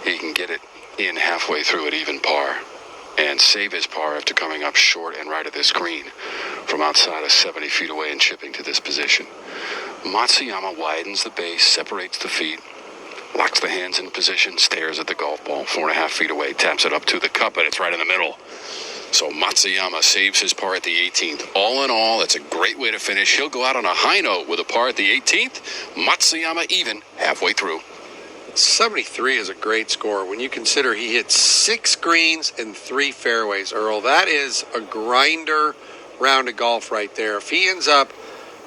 he can get it in halfway through at even par and save his par after coming up short and right of this green from outside of 70 feet away and chipping to this position. Matsuyama widens the base, separates the feet, locks the hands in position, stares at the golf ball 4.5 feet away, taps it up to the cup, and it's right in the middle. So Matsuyama saves his par at the 18th. All in all, it's a great way to finish. He'll go out on a high note with a par at the 18th. Matsuyama even halfway through. 73 is a great score when you consider he hit 6 greens and 3 fairways, Earl. That is a grinder round of golf right there. If he ends up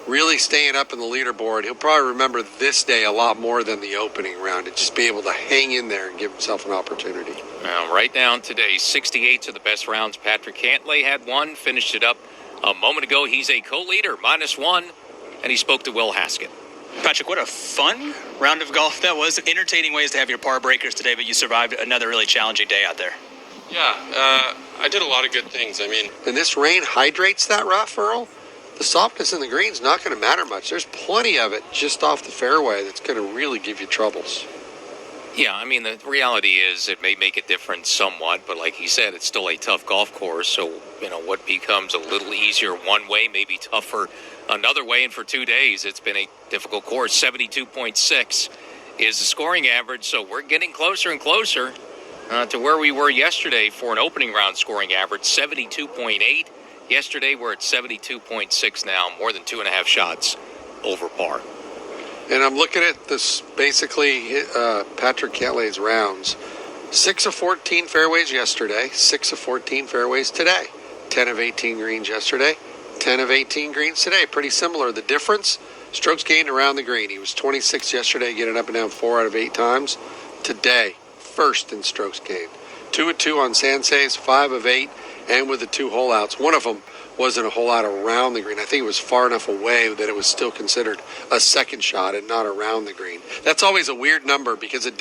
really staying up in the leaderboard, he'll probably remember this day a lot more than the opening round, and just be able to hang in there and give himself an opportunity. Right now today, 68 are the best rounds. Patrick Cantlay had one, finished it up a moment ago. He's a co-leader, -1, and he spoke to Will Haskett. Patrick, what a fun round of golf that was. Entertaining ways to have your par breakers today, but you survived another really challenging day out there. Yeah, I did a lot of good things. I mean, and this rain hydrates that rough, Earl. The softness in the green's not going to matter much. There's plenty of it just off the fairway that's going to really give you troubles. Yeah, I mean, the reality is it may make a difference somewhat, but like he said, it's still a tough golf course. So, what becomes a little easier one way may be tougher another way. And for 2 days, it's been a difficult course. 72.6 is the scoring average. So we're getting closer and closer to where we were yesterday for an opening round scoring average, 72.8. Yesterday, we're at 72.6 now, more than 2.5 shots over par. And I'm looking at this, basically, Patrick Cantlay's rounds. 6 of 14 fairways yesterday, 6 of 14 fairways today. 10 of 18 greens yesterday, 10 of 18 greens today. Pretty similar. The difference, strokes gained around the green. He was 26 yesterday, getting up and down 4 out of 8 times. Today, first in strokes gained. 2 of 2 on sand saves, 5 of 8, and with the 2 hole outs. One of them wasn't a hole out around the green. I think it was far enough away that it was still considered a second shot and not around the green. That's always a weird number because it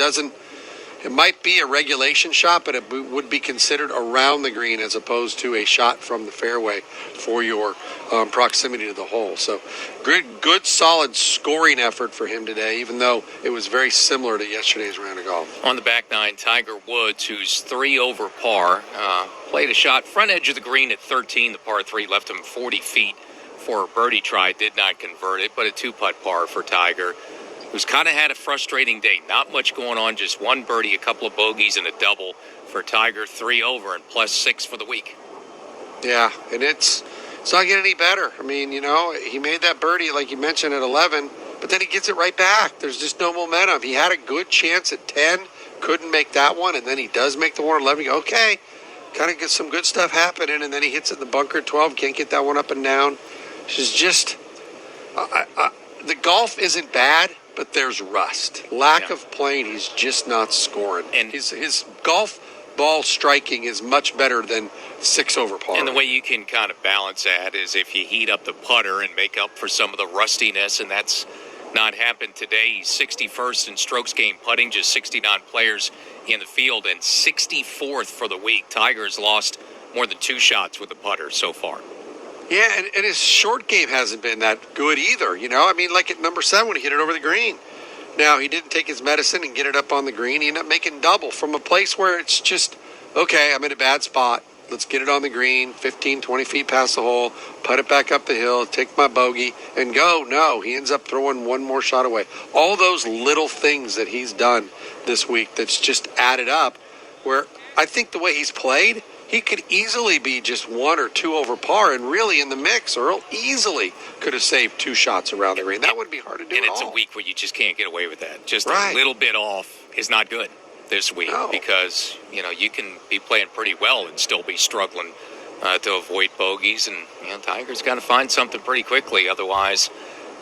might be a regulation shot, but it would be considered around the green as opposed to a shot from the fairway for your proximity to the hole. So good solid scoring effort for him today, even though it was very similar to yesterday's round of golf. On the back nine, Tiger Woods, who's 3 over par, played a shot front edge of the green at 13. The par 3 left him 40 feet for a birdie try. Did not convert it, but a 2-putt par for Tiger, who's kind of had a frustrating day. Not much going on, just 1 birdie, a couple of bogeys, and a double for Tiger. 3 over and +6 for the week. Yeah, and it's not getting any better. I mean, he made that birdie, like you mentioned, at 11, but then he gets it right back. There's just no momentum. He had a good chance at 10, couldn't make that one, and then he does make the one at 11. You go, okay, kind of gets some good stuff happening, and then he hits it in the bunker at 12, can't get that one up and down. It's just, the golf isn't bad, but there's rust. Lack of playing, he's just not scoring. And his golf ball striking is much better than 6 over par. And the way you can kind of balance that is if you heat up the putter and make up for some of the rustiness, and that's not happened today. He's 61st in strokes gained putting, just 69 players in the field, and 64th for the week. Tiger's lost more than 2 shots with the putter so far. Yeah, and his short game hasn't been that good either, I mean, like at number 7 when he hit it over the green. Now, he didn't take his medicine and get it up on the green. He ended up making double from a place where it's just, okay, I'm in a bad spot. Let's get it on the green, 15, 20 feet past the hole, put it back up the hill, take my bogey, and go. No, he ends up throwing one more shot away. All those little things that he's done this week that's just added up, where I think the way he's played, he could easily be just 1 or 2 over par and really in the mix. Earl easily could have saved 2 shots around the green. That wouldn't be hard to do and at it's all. A week where you just can't get away with that. Just a little bit off is not good this week because, you can be playing pretty well and still be struggling to avoid bogeys. And, Tiger's got to find something pretty quickly. Otherwise,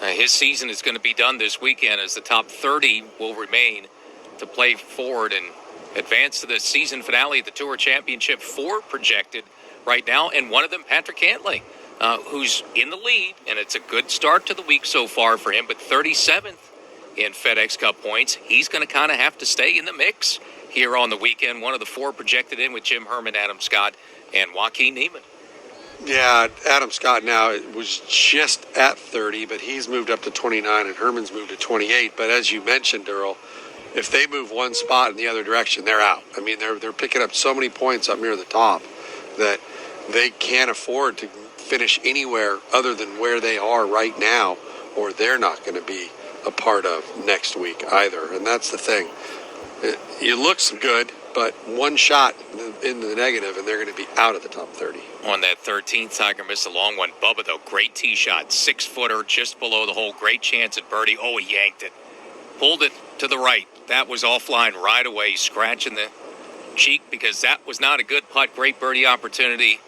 his season is going to be done this weekend as the top 30 will remain to play forward and advance to the season finale of the Tour Championship. 4 projected right now, and one of them, Patrick Cantlay, who's in the lead, and it's a good start to the week so far for him, but 37th in FedEx Cup points. He's going to kind of have to stay in the mix here on the weekend. One of the 4 projected in with Jim Herman, Adam Scott, and Joaquin Niemann. Yeah, Adam Scott now was just at 30, but he's moved up to 29, and Herman's moved to 28. But as you mentioned, Earl, if they move one spot in the other direction, they're out. I mean, they're picking up so many points up near the top that they can't afford to finish anywhere other than where they are right now, or they're not going to be a part of next week either. And that's the thing. It looks good, but one shot into the negative, and they're going to be out of the top 30. On that 13th, Tiger missed a long one. Bubba, though, great tee shot. 6-footer just below the hole. Great chance at birdie. Oh, he yanked it. Pulled it to the right. That was offline right away, scratching the cheek because that was not a good putt. Great birdie opportunity.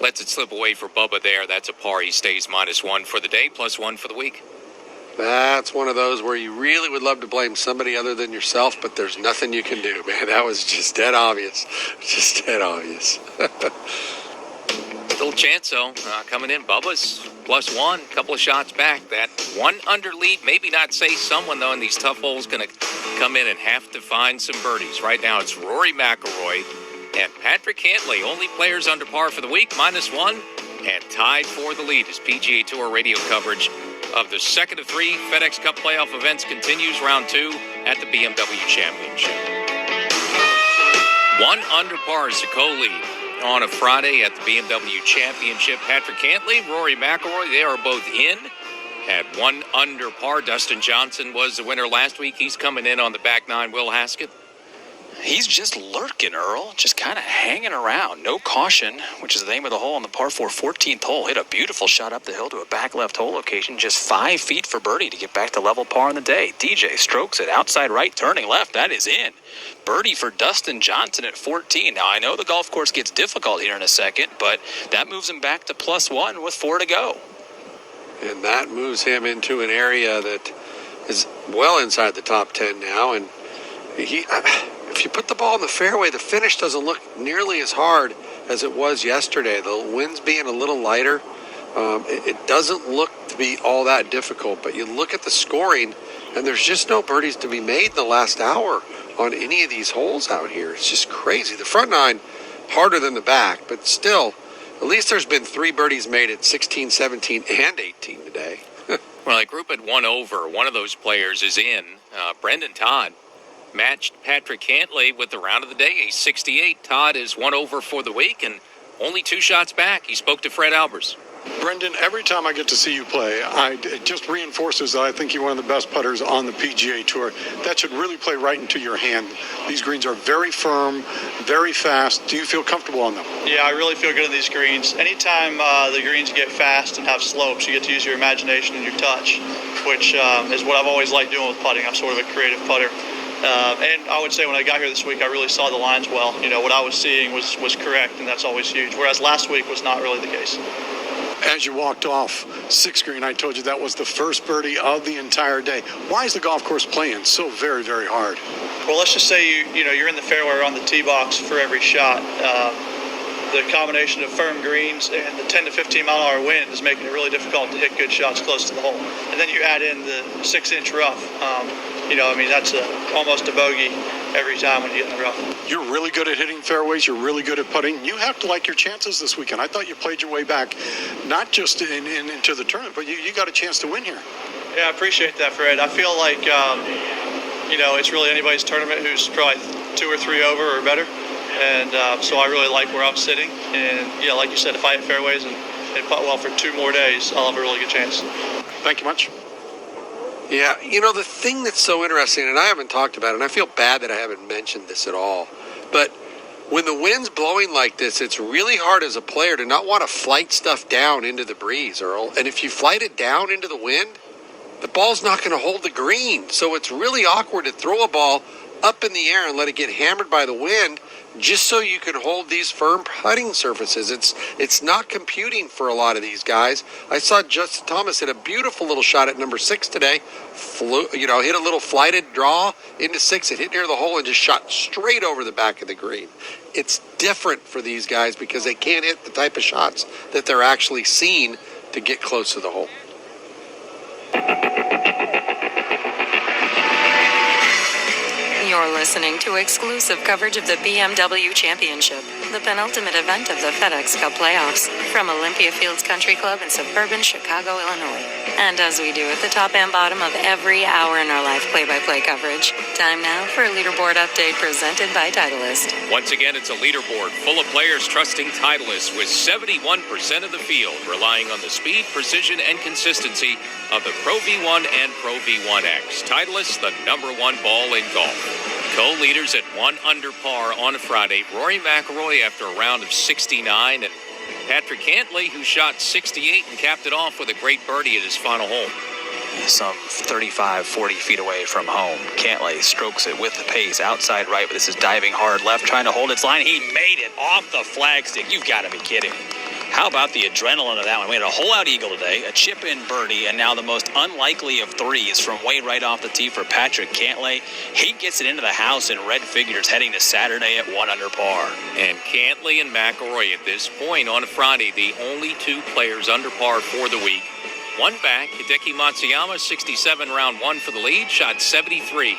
Lets it slip away for Bubba there. That's a par. He stays -1 for the day, +1 for the week. That's one of those where you really would love to blame somebody other than yourself, but there's nothing you can do, man. That was just dead obvious. Just dead obvious. Little chance, though, coming in. Bubba's +1, couple of shots back. That 1 under lead, maybe not say someone, though, in these tough holes going to come in and have to find some birdies. Right now it's Rory McIlroy and Patrick Cantlay, only players under par for the week, -1, and tied for the lead as PGA Tour radio coverage of the second of 3 FedEx Cup playoff events continues round 2 at the BMW Championship. 1 under par is the co-lead on a Friday at the BMW Championship. Patrick Cantlay, Rory McIlroy, they are both in at 1 under par. Dustin Johnson was the winner last week. He's coming in on the back 9. Will Haskett. He's just lurking, Earl. Just kind of hanging around. No caution, which is the name of the hole on the par 4 14th hole. Hit a beautiful shot up the hill to a back left hole location. Just 5 feet for birdie to get back to level par on the day. DJ strokes it outside right, turning left. That is in. Birdie for Dustin Johnson at 14. Now, I know the golf course gets difficult here in a second, but that moves him back to +1 with 4 to go. And that moves him into an area that is well inside the top 10 now. And if you put the ball in the fairway, the finish doesn't look nearly as hard as it was yesterday. The wind's being a little lighter. It doesn't look to be all that difficult, but you look at the scoring, and there's just no birdies to be made in the last hour on any of these holes out here. It's just crazy. The front 9, harder than the back, but still, at least there's been 3 birdies made at 16, 17, and 18 today. Well, a group at 1 over. One of those players is in. Brendan Todd matched Patrick Cantlay with the round of the day. He's 68. Todd is 1 over for the week and only 2 shots back. He spoke to Fred Albers. Brendan, every time I get to see you play, it just reinforces that I think you're one of the best putters on the PGA Tour. That should really play right into your hand. These greens are very firm, very fast. Do you feel comfortable on them? Yeah, I really feel good on these greens. Anytime the greens get fast and have slopes, you get to use your imagination and your touch, which is what I've always liked doing with putting. I'm sort of a creative putter. And I would say when I got here this week, I really saw the lines well. You know, what I was seeing was correct, and that's always huge, whereas last week was not really the case. As you walked off 6th green, I told you that was the first birdie of the entire day. Why is the golf course playing so very, very hard? Well, let's just say you're in the fairway or on the tee box for every shot. The combination of firm greens and the 10 to 15 mile an hour wind is making it really difficult to hit good shots close to the hole. And then you add in the 6-inch rough. That's almost a bogey every time when you get in the rough. You're really good at hitting fairways. You're really good at putting. You have to like your chances this weekend. I thought you played your way back, not just into the tournament, but you got a chance to win here. Yeah, I appreciate that, Fred. I feel like, it's really anybody's tournament who's probably 2 or 3 over or better. And so I really like where I'm sitting. And, yeah, like you said, if I hit fairways and putt well for 2 more days, I'll have a really good chance. Thank you much. Yeah, the thing that's so interesting, and I haven't talked about it, and I feel bad that I haven't mentioned this at all, but when the wind's blowing like this, it's really hard as a player to not want to flight stuff down into the breeze, Earl. And if you flight it down into the wind, the ball's not going to hold the green. So it's really awkward to throw a ball up in the air and let it get hammered by the wind just so you can hold these firm putting surfaces. It's not computing for a lot of these guys. I saw Justin Thomas hit a beautiful little shot at number 6 today. Hit a little flighted draw into 6. It hit near the hole and just shot straight over the back of the green. It's different for these guys because they can't hit the type of shots that they're actually seeing to get close to the hole. You're listening to exclusive coverage of the BMW Championship, the penultimate event of the FedEx Cup playoffs, from Olympia Fields Country Club in suburban Chicago, Illinois. And as we do at the top and bottom of every hour in our live play-by-play coverage, time now for a leaderboard update presented by Titleist. Once again, it's a leaderboard full of players trusting Titleist, with 71% of the field relying on the speed, precision, and consistency of the Pro V1 and Pro V1X. Titleist, the #1 ball in golf. Co-leaders at 1 under par on Friday. Rory McIlroy after a round of 69, and Patrick Cantlay, who shot 68 and capped it off with a great birdie at his final hole. Some 35, 40 feet away from home. Cantlay strokes it with the pace, outside right, but this is diving hard left, trying to hold its line. He made it off the flagstick. You've got to be kidding. How about the adrenaline of that one? We had a hole-out eagle today, a chip-in birdie, and now the most unlikely of threes from way right off the tee for Patrick Cantlay. He gets it into the house in red figures, heading to Saturday at 1 under par. And Cantlay and McIlroy at this point on Friday, the only two players under par for the week. One back, Hideki Matsuyama, 67 round one for the lead, shot 73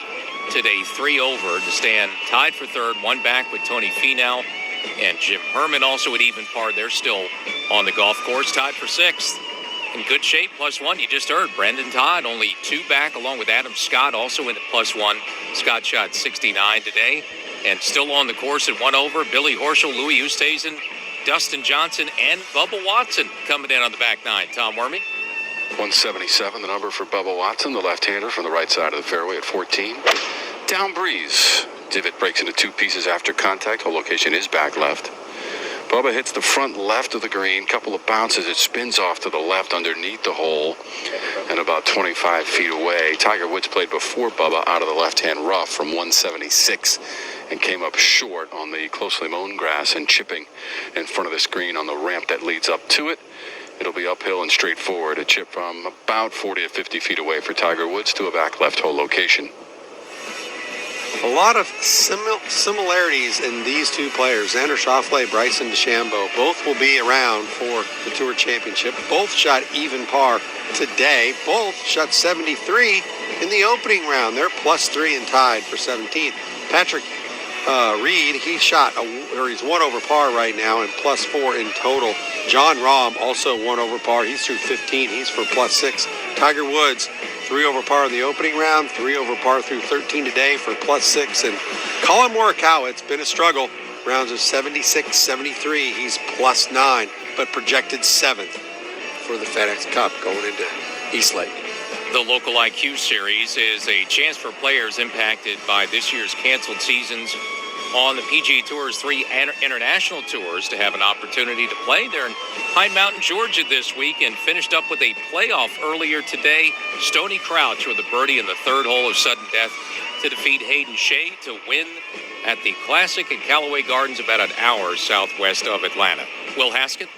today, 3 over to stand tied for third, one back with Tony Finau. And Jim Herman also at even par. They're still on the golf course, tied for 6th. In good shape, +1. You just heard Brendan Todd, only 2 back, along with Adam Scott, also in at +1. Scott shot 69 today. And still on the course at 1 over, Billy Horschel, Louis Oosthuizen, Dustin Johnson, and Bubba Watson coming in on the back 9. Tom Wormy? 177, the number for Bubba Watson, the left-hander from the right side of the fairway at 14. Down breeze. Divot breaks into 2 pieces after contact. Hole location is back left. Bubba hits the front left of the green. Couple of bounces. It spins off to the left underneath the hole and about 25 feet away. Tiger Woods played before Bubba out of the left-hand rough from 176 and came up short on the closely mown grass and chipping in front of the screen on the ramp that leads up to it. It'll be uphill and straight forward. A chip from about 40 to 50 feet away for Tiger Woods to a back left hole location. A lot of similarities in these two players. Xander Schauffele, Bryson DeChambeau, both will be around for the Tour Championship. Both shot even par today. Both shot 73 in the opening round. They're +3 and tied for 17th. Patrick Reed, he's 1 over par right now and +4 in total. John Rahm, also 1 over par. He's through 15. He's for +6. Tiger Woods, 3 over par in the opening round, 3 over par through 13 today for +6. And Colin Morikawa, it's been a struggle. Rounds of 76, 73. He's +9, but projected 7th for the FedEx Cup going into Eastlake. The local IQ series is a chance for players impacted by this year's canceled seasons on the PGA Tour's 3 international tours to have an opportunity to play. They're in Pine Mountain, Georgia this week and finished up with a playoff earlier today. Stoney Crouch with a birdie in the 3rd hole of sudden death to defeat Hayden Shea to win at the Classic at Callaway Gardens, about an hour southwest of Atlanta. Will Haskett?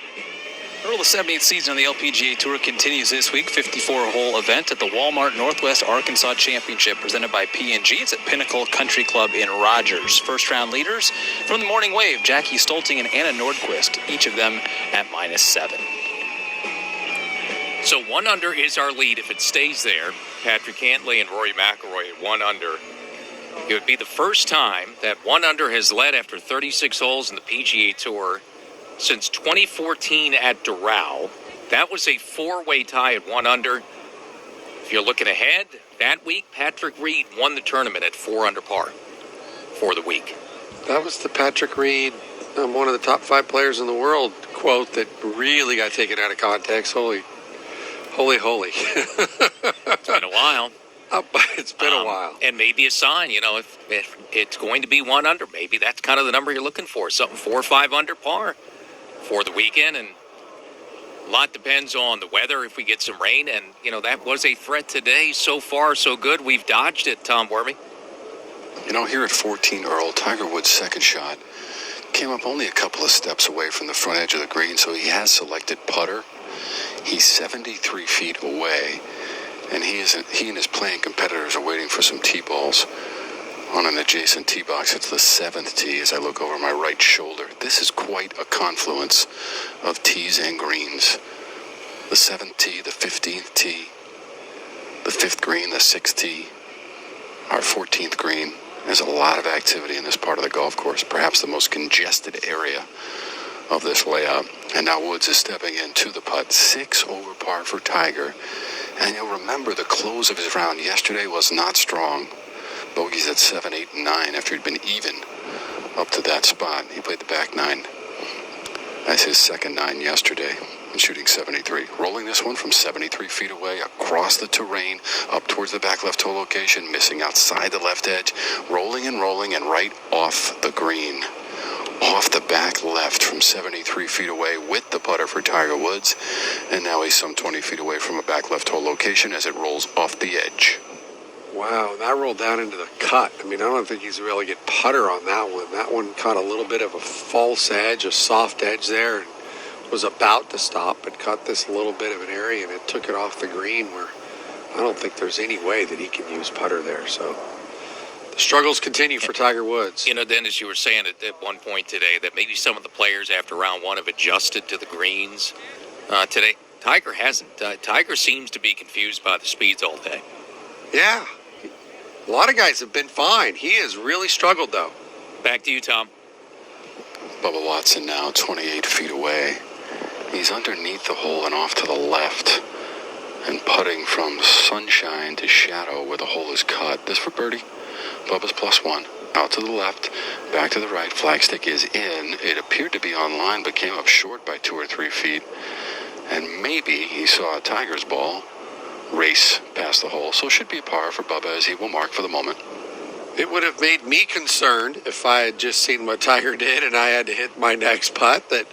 Earl, the 17th season of the LPGA Tour continues this week. 54-hole event at the Walmart Northwest Arkansas Championship presented by P&G. It's at Pinnacle Country Club in Rogers. First-round leaders from the Morning Wave, Jackie Stolting and Anna Nordquist, each of them at -7. So 1 under is our lead if it stays there. Patrick Cantlay and Rory McIlroy at 1 under. It would be the first time that 1 under has led after 36 holes in the PGA Tour since 2014 at Doral. That was a 4-way tie at 1 under. If you're looking ahead, that week, Patrick Reed won the tournament at 4 under par for the week. That was the Patrick Reed, one of the top 5 players in the world quote that really got taken out of context. Holy. It's been a while. It's been a while. And maybe a sign, if it's going to be 1 under, maybe that's kind of the number you're looking for, something 4 or 5 under par for the weekend. And a lot depends on the weather, if we get some rain. And, that was a threat today. So far, so good. We've dodged it, Tom Wormy. Here at 14, Earl, Tiger Woods' second shot came up only a couple of steps away from the front edge of the green, so he has selected putter. He's 73 feet away, and he and his playing competitors are waiting for some tee balls on an adjacent tee box. It's the 7th tee as I look over my right shoulder. This is quite a confluence of tees and greens. The 7th tee, the 15th tee, the 5th green, the 6th tee, our 14th green. There's a lot of activity in this part of the golf course, perhaps the most congested area of this layout. And now Woods is stepping into the putt. 6 over par for Tiger. And you'll remember the close of his round yesterday was not strong. Bogeys at 7, 8, and 9 after he'd been even up to that spot. He played the back 9 as his second 9 yesterday, and shooting 73. Rolling this one from 73 feet away across the terrain up towards the back left hole location, missing outside the left edge, rolling and right off the green. Off the back left from 73 feet away with the putter for Tiger Woods, and now he's some 20 feet away from a back left hole location as it rolls off the edge. Wow, that rolled down into the cut. I mean, I don't think he's a really good putter on that one. That one caught a little bit of a false edge, a soft edge there, and was about to stop, but caught this little bit of an area, and it took it off the green where I don't think there's any way that he can use putter there. So the struggles continue for Tiger Woods. You know, Dennis, you were saying at one point today that maybe some of the players after round 1 have adjusted to the greens today. Tiger hasn't. Tiger seems to be confused by the speeds all day. Yeah. A lot of guys have been fine. He has really struggled, though. Back to you, Tom. Bubba Watson now 28 feet away. He's underneath the hole and off to the left, and putting from sunshine to shadow where the hole is cut. This for birdie. Bubba's +1. Out to the left, back to the right. Flagstick is in. It appeared to be on line, but came up short by 2 or 3 feet. And maybe he saw Tiger's ball race past the hole. So it should be a par for Bubba, as he will mark for the moment. It would have made me concerned if I had just seen what Tiger did and I had to hit my next putt that,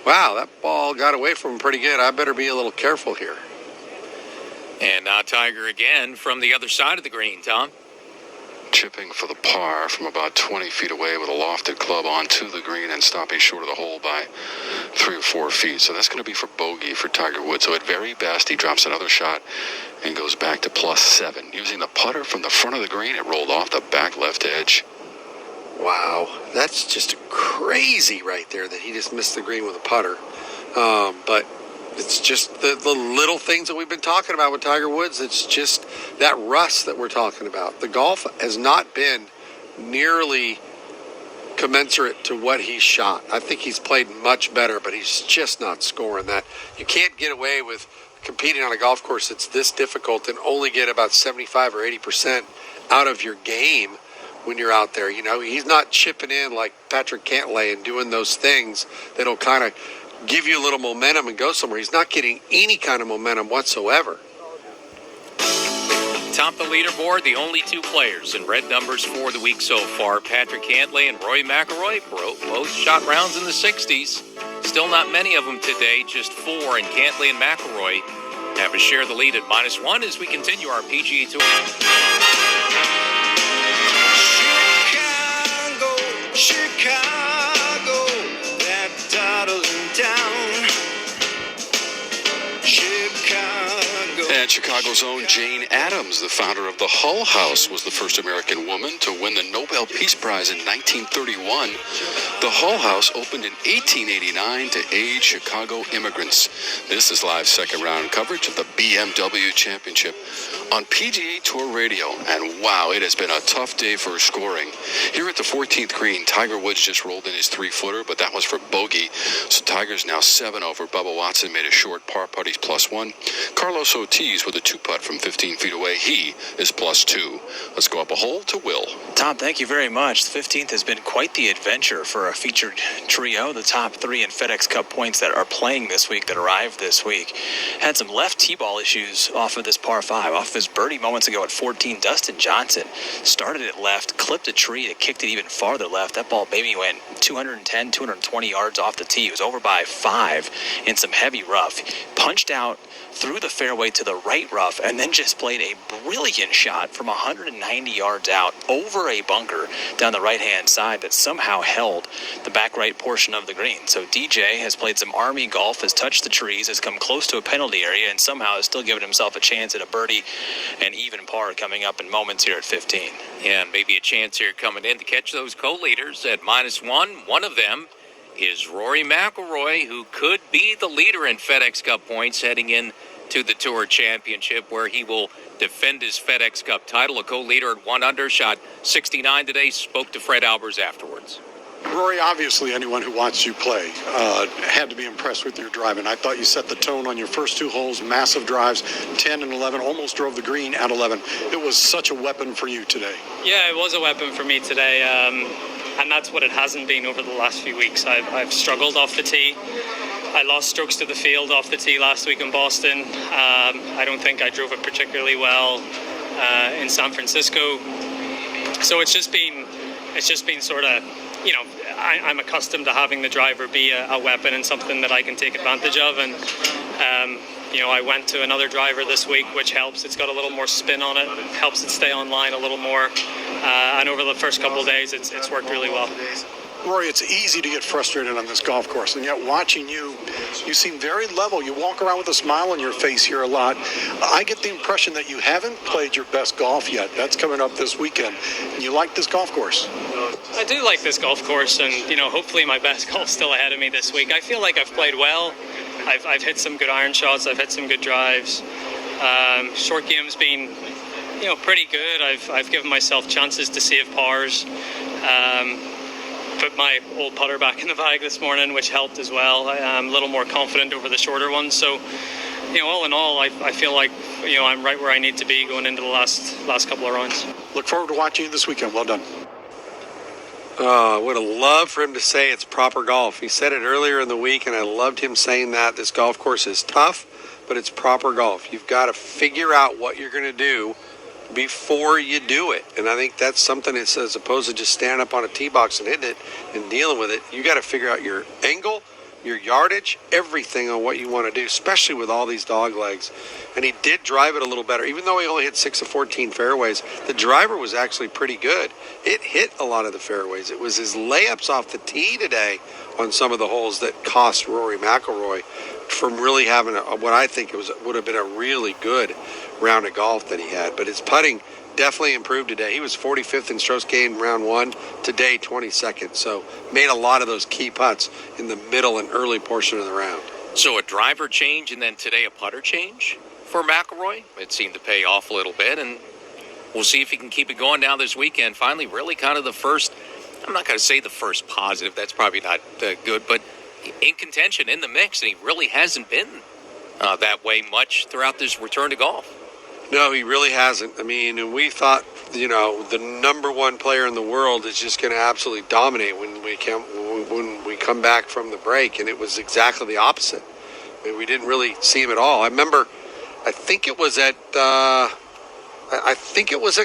wow, that ball got away from him pretty good. I better be a little careful here. And now Tiger again from the other side of the green, Tom. Chipping for the par from about 20 feet away with a lofted club onto the green and stopping short of the hole by 3 or 4 feet. So that's going to be for bogey for Tiger Woods. So at very best, he drops another shot and goes back to +7. Using the putter from the front of the green, it rolled off the back left edge. Wow, that's just crazy right there that he just missed the green with a putter. But it's just the little things that we've been talking about with Tiger Woods. It's just that rust that we're talking about. The golf has not been nearly commensurate to what he's shot. I think he's played much better, but he's just not scoring that. You can't get away with competing on a golf course that's this difficult and only get about 75 or 80% out of your game when you're out there. You know, he's not chipping in like Patrick Cantlay and doing those things that'll kind of give you a little momentum and go somewhere. He's not getting any kind of momentum whatsoever. Top the leaderboard, the only 2 players in red numbers for the week so far. Patrick Cantlay and Rory McIlroy both shot rounds in the 60s. Still not many of them today, just 4. And Cantlay and McIlroy have a share the lead at -1 as we continue our PGA Tour. Chicago, that darling town. Chicago. And Chicago's own Jane Addams, the founder of the Hull House, was the first American woman to win the Nobel Peace Prize in 1931. The Hull House opened in 1889 to aid Chicago immigrants. This is live second round coverage of the BMW Championship on PGA Tour Radio. And wow, it has been a tough day for scoring. Here at the 14th green, Tiger Woods just rolled in his 3-footer, but that was for bogey. So Tiger's now 7 over. Bubba Watson made a short par putt. He's +1. Carlos Ortiz with a 2-putt from 15 feet away. He is +2. Let's go up a hole to Will. Tom, thank you very much. The 15th has been quite the adventure for a featured trio. The top 3 in FedEx Cup points that are playing this week, that arrived this week. Had some left tee ball issues off of this par 5. Off his birdie moments ago at 14, Dustin Johnson started it left, clipped a tree that kicked it even farther left. That ball maybe went 210, 220 yards off the tee. It was over by 5 in some heavy rough. Punched out through the fairway to the right rough, and then just played a brilliant shot from 190 yards out over a bunker down the right-hand side that somehow held the back right portion of the green. So DJ has played some Army golf, has touched the trees, has come close to a penalty area, and somehow has still given himself a chance at a birdie and even par coming up in moments here at 15. Yeah, and maybe a chance here coming in to catch those co-leaders at -1. One of them is Rory McIlroy, who could be the leader in FedEx Cup points heading in to the Tour Championship, where he will defend his FedEx Cup title. A co-leader at 1 under, shot 69 today. Spoke to Fred Albers afterwards. Rory, obviously anyone who watched you play had to be impressed with your driving. I thought you set the tone on your first 2 holes, massive drives, 10 and 11, almost drove the green at 11. It was such a weapon for you today. Yeah, it was a weapon for me today, and that's what it hasn't been over the last few weeks. I've struggled off the tee. I lost strokes to the field off the tee last week in Boston. I don't think I drove it particularly well in San Francisco. So it's just been sort of, you know, I'm accustomed to having the driver be a weapon and something that I can take advantage of. And, you know, I went to another driver this week, which helps. It's got a little more spin on it, helps it stay online a little more. And over the first couple of days, it's worked really well. Rory, it's easy to get frustrated on this golf course, and yet watching you seem very level. You walk around with a smile on your face here a lot. I get the impression that you haven't played your best golf yet. That's coming up this weekend, and you like this golf course. I do like this golf course, and, you know, hopefully my best golf's still ahead of me this week. I feel like I've played well. I've hit some good iron shots. I've hit some good drives. Short game's been, you know, pretty good. I've given myself chances to save pars. Put my old putter back in the bag this morning, which helped as well. I'm a little more confident over the shorter ones. So, you know, all in all, I feel like, you know, I'm right where I need to be going into the last couple of rounds. Look forward to watching you this weekend. Well done. I would have loved for him to say it's proper golf. He said it earlier in the week, and I loved him saying that. This golf course is tough, but it's proper golf. You've got to figure out what you're going to do before you do it. And I think that's something that's, as opposed to just standing up on a tee box and hitting it and dealing with it, you got to figure out your angle, your yardage, everything on what you want to do, especially with all these dog legs. And he did drive it a little better. Even though he only hit 6 of 14 fairways, the driver was actually pretty good. It hit a lot of the fairways. It was his layups off the tee today on some of the holes that cost Rory McIlroy from really having what I think would have been a really good round of golf that he had. But his putting definitely improved today. He was 45th in strokes gained round 1, today 22nd. So made a lot of those key putts in the middle and early portion of the round. So a driver change and then today a putter change for McIlroy. It seemed to pay off a little bit, and we'll see if he can keep it going now this weekend. Finally, really kind of the first, I'm not going to say the first positive, that's probably not good, but in contention, in the mix, and he really hasn't been that way much throughout this return to golf. No, he really hasn't. I mean, we thought, you know, the number one player in the world is just going to absolutely dominate when we come back from the break, and it was exactly the opposite. I mean, we didn't really see him at all. I remember, I think it was at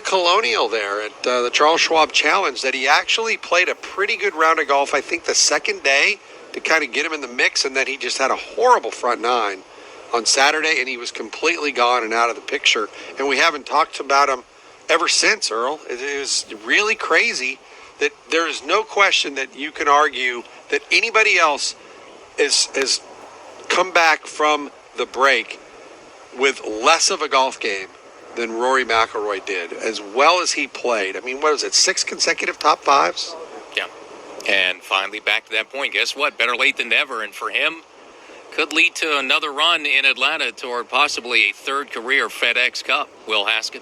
Colonial there at the Charles Schwab Challenge that he actually played a pretty good round of golf. I think the second day to kind of get him in the mix, and then he just had a horrible front nine on Saturday, and he was completely gone and out of the picture. And we haven't talked about him ever since, Earl. It is really crazy that there is no question that you can argue that anybody else has come back from the break with less of a golf game than Rory McIlroy did, as well as he played. I mean, what was it, 6 consecutive top 5s? Yeah. And finally back to that point. Guess what? Better late than never. And for him, could lead to another run in Atlanta toward possibly a third career FedEx Cup. Will Haskett.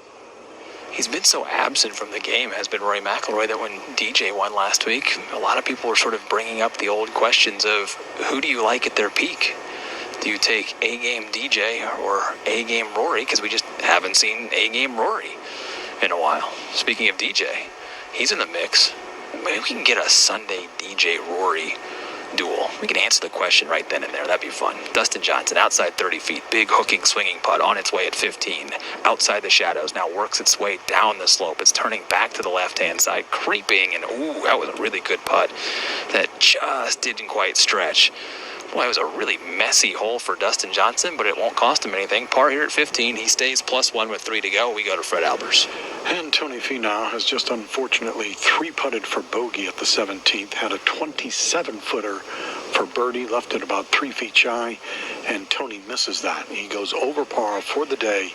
He's been so absent from the game, has been Rory McIlroy, that when DJ won last week, a lot of people were sort of bringing up the old questions of who do you like at their peak? Do you take A-game DJ or A-game Rory? Because we just haven't seen A-game Rory in a while. Speaking of DJ, he's in the mix. Maybe we can get a Sunday DJ Rory duel. We can answer the question right then and there. That'd be fun. Dustin Johnson, outside 30 feet, big hooking, swinging putt on its way at 15. Outside the shadows, now works its way down the slope. It's turning back to the left-hand side, creeping, and ooh, that was a really good putt that just didn't quite stretch. Boy, it was a really messy hole for Dustin Johnson, but it won't cost him anything. Par here at 15. He stays +1 with 3 to go. We go to Fred Albers. And Tony Finau has just unfortunately 3-putted for bogey at the 17th. Had a 27-footer for birdie, left it about 3 feet shy, and Tony misses that. He goes over par for the day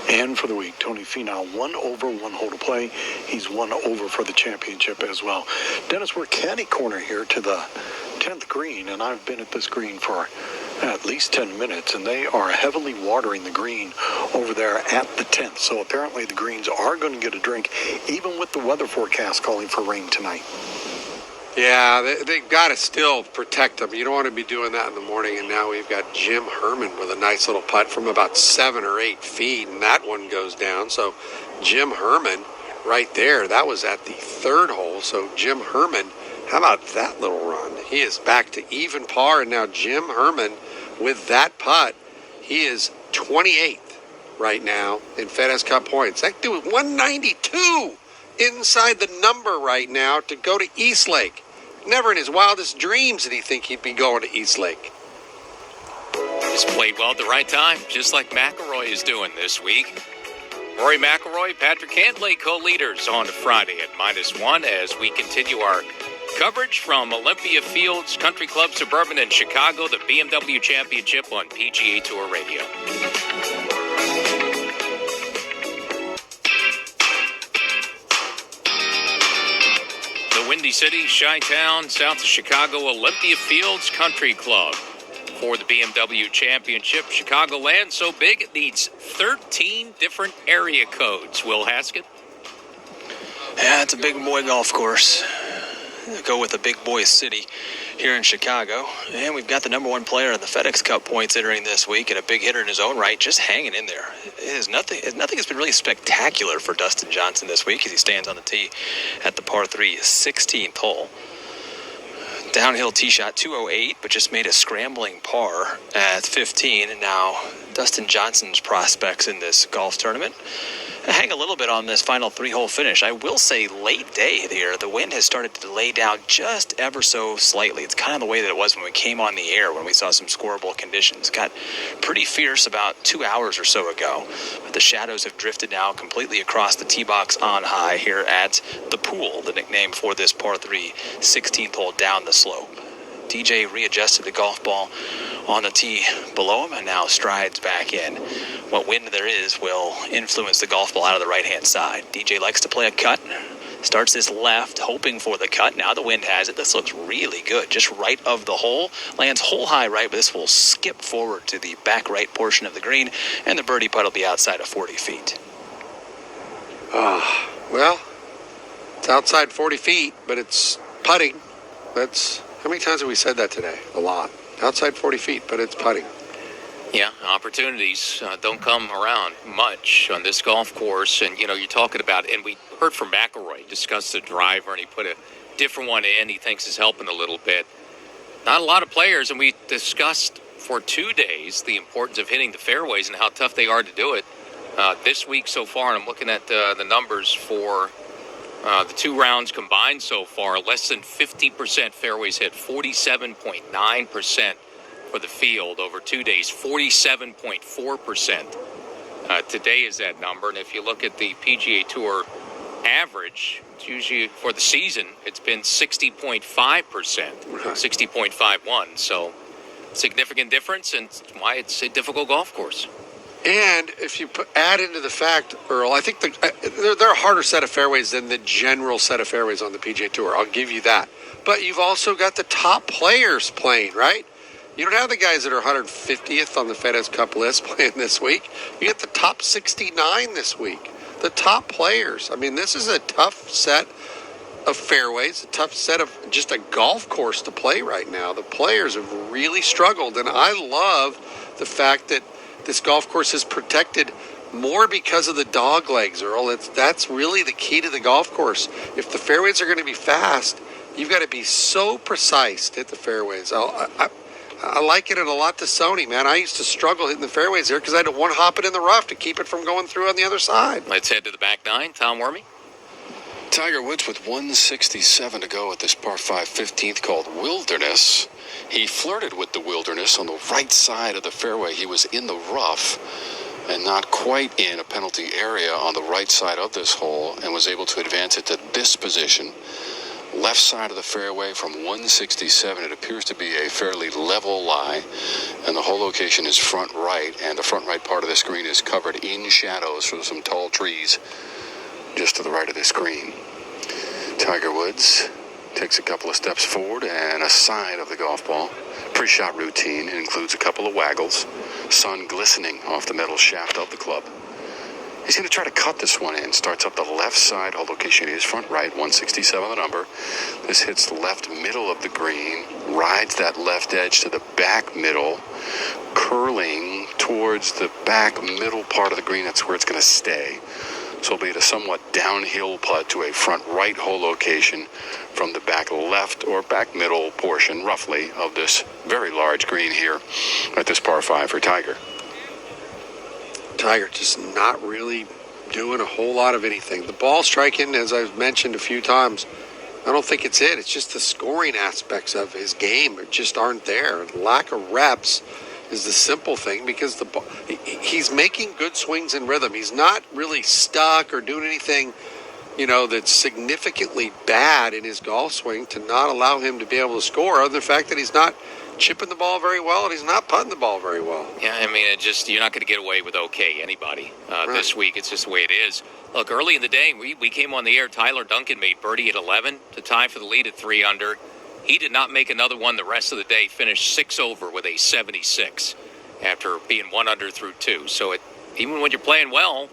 and for the week. Tony Finau 1 over, 1 hole to play. He's 1 over for the championship as well. Dennis, we're caddy corner here to the 10th green, and I've been at this green for at least 10 minutes, and they are heavily watering the green over there at the 10th. So apparently the greens are going to get a drink, even with the weather forecast calling for rain tonight. Yeah, they've got to still protect them. You don't want to be doing that in the morning. And now we've got Jim Herman with a nice little putt from about 7 or 8 feet, and that one goes down. So Jim Herman right there, that was at the 3rd hole. So Jim Herman, how about that little run? He is back to even par, and now Jim Herman with that putt, he is 28th right now in FedEx Cup points. That dude 192 inside the number right now to go to Eastlake. Never in his wildest dreams did he think he'd be going to Eastlake. Just played well at the right time, just like McIlroy is doing this week. Rory McIlroy, Patrick Cantlay, co-leaders on Friday at -1 as we continue our coverage from Olympia Fields Country Club Suburban in Chicago, the BMW Championship on PGA Tour Radio. The Windy City, Chi-Town, south of Chicago, Olympia Fields Country Club for the BMW Championship. Chicagoland so big it needs 13 different area codes. Will Haskett? Yeah, it's a big boy golf course. Go with the big boy city here in Chicago. And we've got the number 1 player in the FedEx Cup points entering this week, and a big hitter in his own right, just hanging in there. Nothing has been really spectacular for Dustin Johnson this week as he stands on the tee at the par 3 16th hole. Downhill tee shot 208, but just made a scrambling par at 15. And now Dustin Johnson's prospects in this golf tournament hang a little bit on this final 3-hole finish. I will say late day here, the wind has started to lay down just ever so slightly. It's kind of the way that it was when we came on the air, when we saw some scoreable conditions. Got pretty fierce about 2 hours or so ago, but the shadows have drifted now completely across the tee box on high here at the Pool, the nickname for this par 3 16th hole down the slope. DJ readjusted the golf ball on the tee below him and now strides back in. What wind there is will influence the golf ball out of the right-hand side. DJ likes to play a cut. Starts this left, hoping for the cut. Now the wind has it. This looks really good. Just right of the hole. Lands hole high right, but this will skip forward to the back right portion of the green, and the birdie putt will be outside of 40 feet. Well, it's outside 40 feet, but it's putting. How many times have we said that today? A lot. Outside 40 feet, but it's putting. Yeah, opportunities don't come around much on this golf course. And, you're talking about, and we heard from McIlroy, discussed the driver, and he put a different one in. He thinks is helping a little bit. Not a lot of players, and we discussed for 2 days the importance of hitting the fairways and how tough they are to do it. This week so far, and I'm looking at the numbers for the 2 rounds combined so far, less than 50% fairways hit, 47.9% for the field over 2 days, 47.4%. Today is that number, and if you look at the PGA Tour average, it's usually for the season, it's been 60.5%, 60.51, so significant difference, and why it's a difficult golf course. And if you add into the fact, Earl, I think they're a harder set of fairways than the general set of fairways on the PGA Tour. I'll give you that. But you've also got the top players playing, right? You don't have the guys that are 150th on the FedEx Cup list playing this week. You get the top 69 this week. The top players. I mean, this is a tough set of fairways, a tough set of just a golf course to play right now. The players have really struggled, and I love the fact that this golf course is protected more because of the dog legs, Earl. That's really the key to the golf course. If the fairways are going to be fast, you've got to be so precise to hit the fairways. I like it a lot to Sony, man. I used to struggle hitting the fairways here because I had to one-hop it in the rough to keep it from going through on the other side. Let's head to the back 9. Tom Wormy. Tiger Woods with 167 to go at this par 5 15th called Wilderness. He flirted with the wilderness on the right side of the fairway. He was in the rough and not quite in a penalty area on the right side of this hole, and was able to advance it to this position. Left side of the fairway from 167. It appears to be a fairly level lie, and the hole location is front right, and the front right part of the screen is covered in shadows from some tall trees just to the right of the screen. Tiger Woods takes a couple of steps forward and aside of the golf ball. Pre-shot routine includes a couple of waggles, sun glistening off the metal shaft of the club. He's going to try to cut this one in. Starts up the left side. Hole location is front right, 167 the number. This hits the left middle of the green, rides that left edge to the back middle, curling towards the back middle part of the green. That's where it's going to stay. So it'll be at a somewhat downhill putt to a front right hole location from the back left or back middle portion, roughly, of this very large green here at this par 5 for Tiger. Tiger just not really doing a whole lot of anything. The ball striking, as I've mentioned a few times, I don't think it's it. It's just the scoring aspects of his game just aren't there. Lack of reps is the simple thing because he's making good swings in rhythm. He's not really stuck or doing anything, that's significantly bad in his golf swing to not allow him to be able to score, other than the fact that he's not chipping the ball very well and he's not putting the ball very well. Yeah, I mean, you're not going to get away with anybody this week. It's just the way it is. Look, early in the day, we came on the air. Tyler Duncan made birdie at 11 to tie for the lead at 3 under. He did not make another one the rest of the day, finished 6 over with a 76 after being 1 under through 2. So even when you're playing well,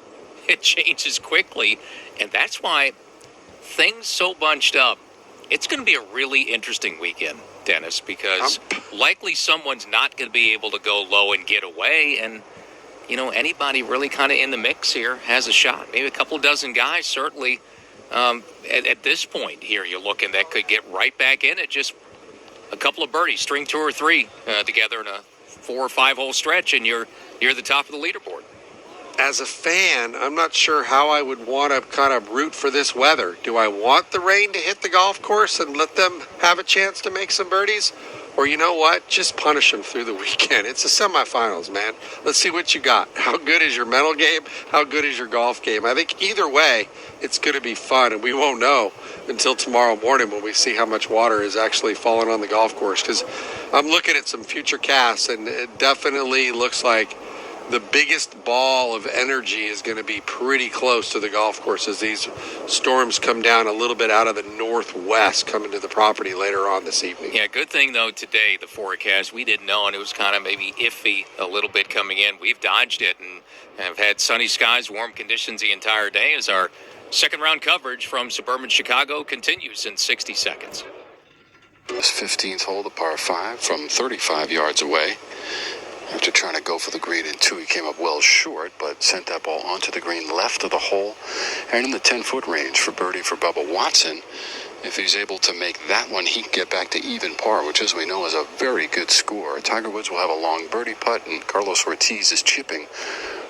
it changes quickly. And that's why things so bunched up. It's going to be a really interesting weekend, Dennis, because likely someone's not going to be able to go low and get away. And, anybody really kind of in the mix here has a shot. Maybe a couple dozen guys, certainly. At this point here, you're looking that could get right back in it. Just a couple of birdies, string 2 or 3 together in a 4 or 5 hole stretch, and you're the top of the leaderboard. As a fan, I'm not sure how I would want to kind of root for this weather. Do I want the rain to hit the golf course and let them have a chance to make some birdies? Or you know what? Just punish them through the weekend. It's the semifinals, man. Let's see what you got. How good is your mental game? How good is your golf game? I think either way, it's going to be fun, and we won't know until tomorrow morning when we see how much water is actually falling on the golf course. Because I'm looking at some future casts, and it definitely looks like the biggest ball of energy is going to be pretty close to the golf course as these storms come down a little bit out of the northwest coming to the property later on this evening. Yeah, good thing, though, today, the forecast, we didn't know, and it was kind of maybe iffy a little bit coming in. We've dodged it and have had sunny skies, warm conditions the entire day as our second-round coverage from suburban Chicago continues in 60 seconds. This 15th hole, the par 5, from 35 yards away. After trying to go for the green in 2, he came up well short, but sent that ball onto the green left of the hole and in the 10-foot range for birdie for Bubba Watson. If he's able to make that one, he can get back to even par, which, as we know, is a very good score. Tiger Woods will have a long birdie putt, and Carlos Ortiz is chipping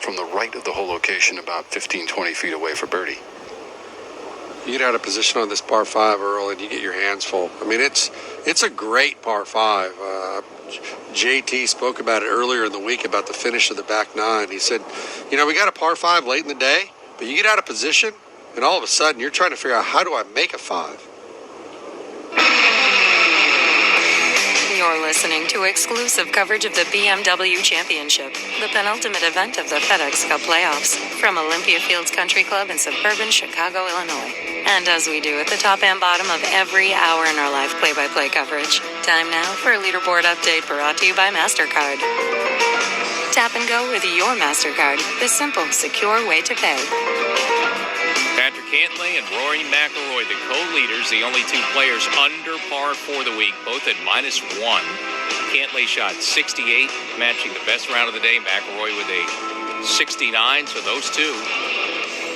from the right of the hole location about 15, 20 feet away for birdie. You get out of position on this par 5, Earl, and you get your hands full. I mean, it's a great par 5. JT spoke about it earlier in the week about the finish of the back 9. He said, we got a par 5 late in the day, but you get out of position, and all of a sudden you're trying to figure out, how do I make a 5? You're listening to exclusive coverage of the BMW Championship, the penultimate event of the FedEx Cup playoffs, from Olympia Fields Country Club in suburban Chicago, Illinois. And as we do at the top and bottom of every hour in our live play-by-play coverage, time now for a leaderboard update brought to you by MasterCard. Tap and go with your MasterCard, the simple, secure way to pay. Patrick Cantlay and Rory McIlroy, the co-leaders, the only 2 players under par for the week, both at -1. Cantlay shot 68, matching the best round of the day. McIlroy with a 69, so those 2.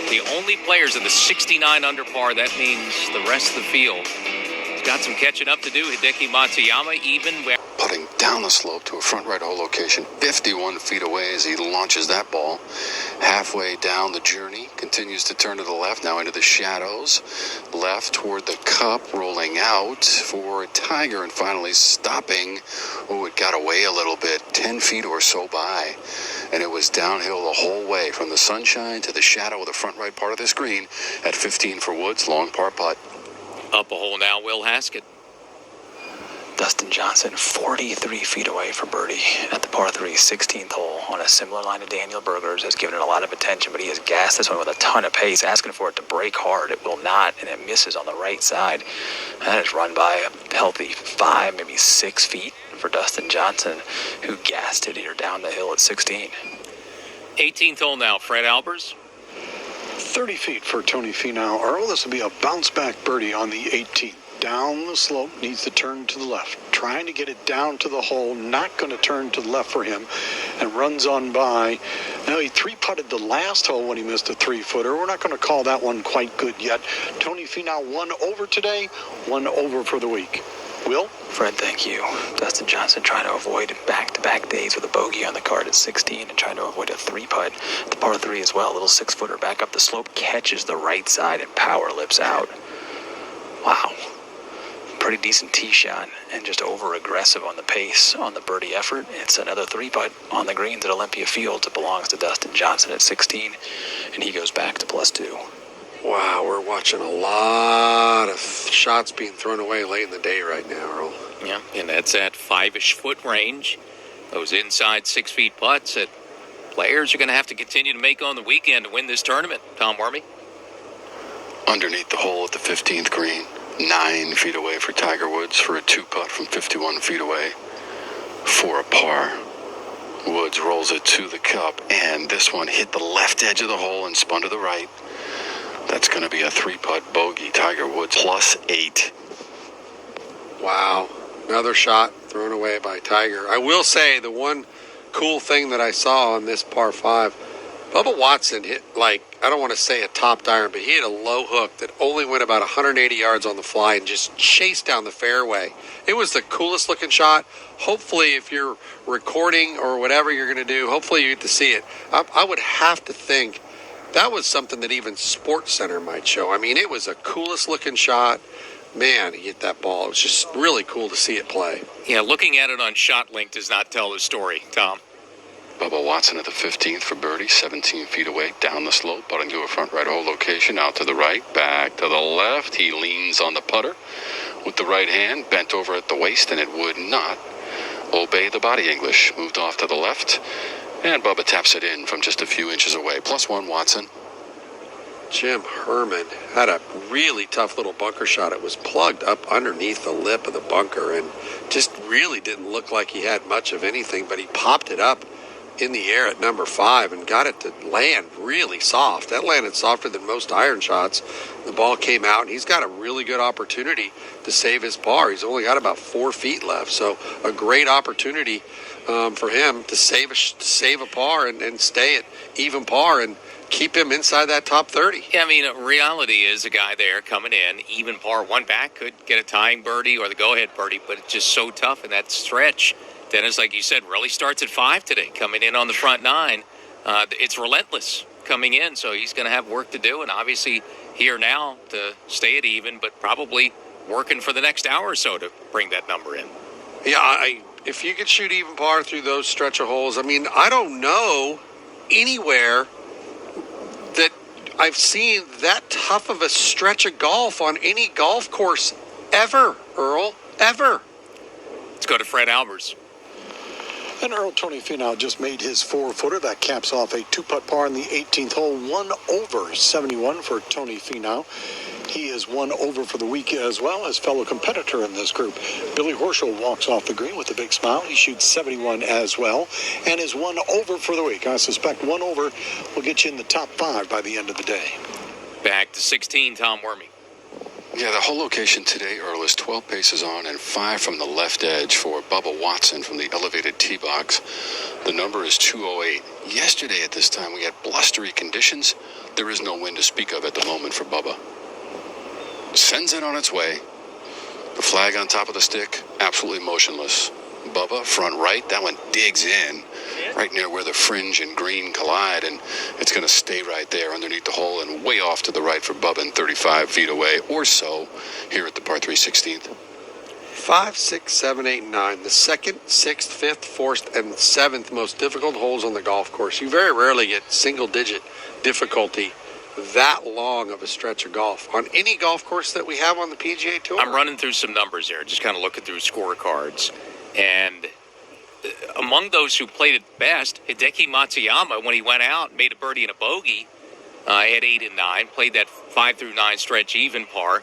The only players in the 69 under par. That means the rest of the field has got some catching up to do. Hideki Matsuyama even putting down the slope to a front right hole location 51 feet away as he launches that ball. Halfway down the journey, continues to turn to the left, now into the shadows. Left toward the cup, rolling out for Tiger, and finally stopping. Oh, it got away a little bit, 10 feet or so by. And it was downhill the whole way from the sunshine to the shadow of the front right part of the screen at 15 for Woods, long par putt. Up a hole now, Will Haskett. Dustin Johnson, 43 feet away for birdie at the par 3 16th hole on a similar line to Daniel Berger's. Has given it a lot of attention, but he has gassed this one with a ton of pace, asking for it to break hard. It will not, and it misses on the right side. That is run by a healthy 5, maybe 6 feet for Dustin Johnson, who gassed it here down the hill at 16. 18th hole now, Fred Albers. 30 feet for Tony Finau. Earl, this will be a bounce-back birdie on the 18th. Down the slope, needs to turn to the left. Trying to get it down to the hole, not going to turn to the left for him, and runs on by. Now, he three-putted the last hole when he missed a three-footer. We're not going to call that one quite good yet. Tony Finau 1 over today, 1 over for the week. Will? Fred, thank you. Dustin Johnson trying to avoid back-to-back days with a bogey on the card at 16 and trying to avoid a 3-putt. The par 3 as well, a little 6-footer back up the slope, catches the right side and power lips out. Wow. Pretty decent tee shot and just over-aggressive on the pace on the birdie effort. It's another 3-putt on the greens at Olympia Fields. It belongs to Dustin Johnson at 16, and he goes back to +2. Wow, we're watching a lot of shots being thrown away late in the day right now, Earl. Yeah, and that's at 5-ish foot range. Those inside 6 feet putts that players are going to have to continue to make on the weekend to win this tournament. Tom Wormy? Underneath the hole at the 15th green, 9 feet away for Tiger Woods for a 2-putt from 51 feet away for a par. Woods rolls it to the cup, and this one hit the left edge of the hole and spun to the right. That's going to be a 3-putt bogey. Tiger Woods +8. Wow. Another shot thrown away by Tiger. I will say the one cool thing that I saw on this par 5, Bubba Watson hit, I don't want to say a topped iron, but he hit a low hook that only went about 180 yards on the fly and just chased down the fairway. It was the coolest looking shot. Hopefully, if you're recording or whatever you're going to do, hopefully you get to see it. I would have to think that was something that even Sports Center might show. I mean, it was the coolest looking shot. Man, he hit that ball. It was just really cool to see it play. Yeah, looking at it on ShotLink does not tell the story, Tom. Bubba Watson at the 15th for birdie, 17 feet away, down the slope, putting to a front right hole location, out to the right, back to the left. He leans on the putter with the right hand, bent over at the waist, and it would not obey the body English. Moved off to the left, and Bubba taps it in from just a few inches away. +1, Watson. Jim Herman had a really tough little bunker shot. It was plugged up underneath the lip of the bunker and just really didn't look like he had much of anything, but he popped it up in the air at number 5 and got it to land really soft. That landed softer than most iron shots. The ball came out, and he's got a really good opportunity to save his par. He's only got about 4 feet left, so a great opportunity for him to save a par and stay at even par and keep him inside that top 30. Yeah, I mean, reality is a guy there coming in, even par, one back, could get a tying birdie or the go-ahead birdie, but it's just so tough in that stretch. Dennis, like you said, really starts at 5 today, coming in on the front 9. It's relentless coming in, so he's going to have work to do, and obviously here now to stay at even, but probably working for the next hour or so to bring that number in. Yeah, if you could shoot even par through those stretch of holes, I mean, I don't know anywhere that I've seen that tough of a stretch of golf on any golf course ever, Earl, ever. Let's go to Fred Albers. And Earl, Tony Finau just made his 4-footer. That caps off a 2-putt par in the 18th hole. 1 over 71 for Tony Finau. He is 1 over for the week as well as fellow competitor in this group. Billy Horschel walks off the green with a big smile. He shoots 71 as well and is 1 over for the week. I suspect 1 over will get you in the top 5 by the end of the day. Back to 16, Tom Wormy. Yeah, the whole location today, Earl, is 12 paces on and 5 from the left edge for Bubba Watson from the elevated tee box. The number is 208. Yesterday at this time, we had blustery conditions. There is no wind to speak of at the moment for Bubba. Sends it on its way. The flag on top of the stick, absolutely motionless. Bubba, front right, that one digs in right near where the fringe and green collide, and it's going to stay right there underneath the hole and way off to the right for Bubba and 35 feet away or so here at the par 3 16th. 5, 6, 7, 8, 9. The 2nd, 6th, 5th, 4th, and 7th most difficult holes on the golf course. You very rarely get single-digit difficulty that long of a stretch of golf on any golf course that we have on the PGA Tour. I'm running through some numbers here, just kind of looking through scorecards. And among those who played it best, Hideki Matsuyama, when he went out, made a birdie and a bogey at 8 and 9, played that 5 through 9 stretch even par.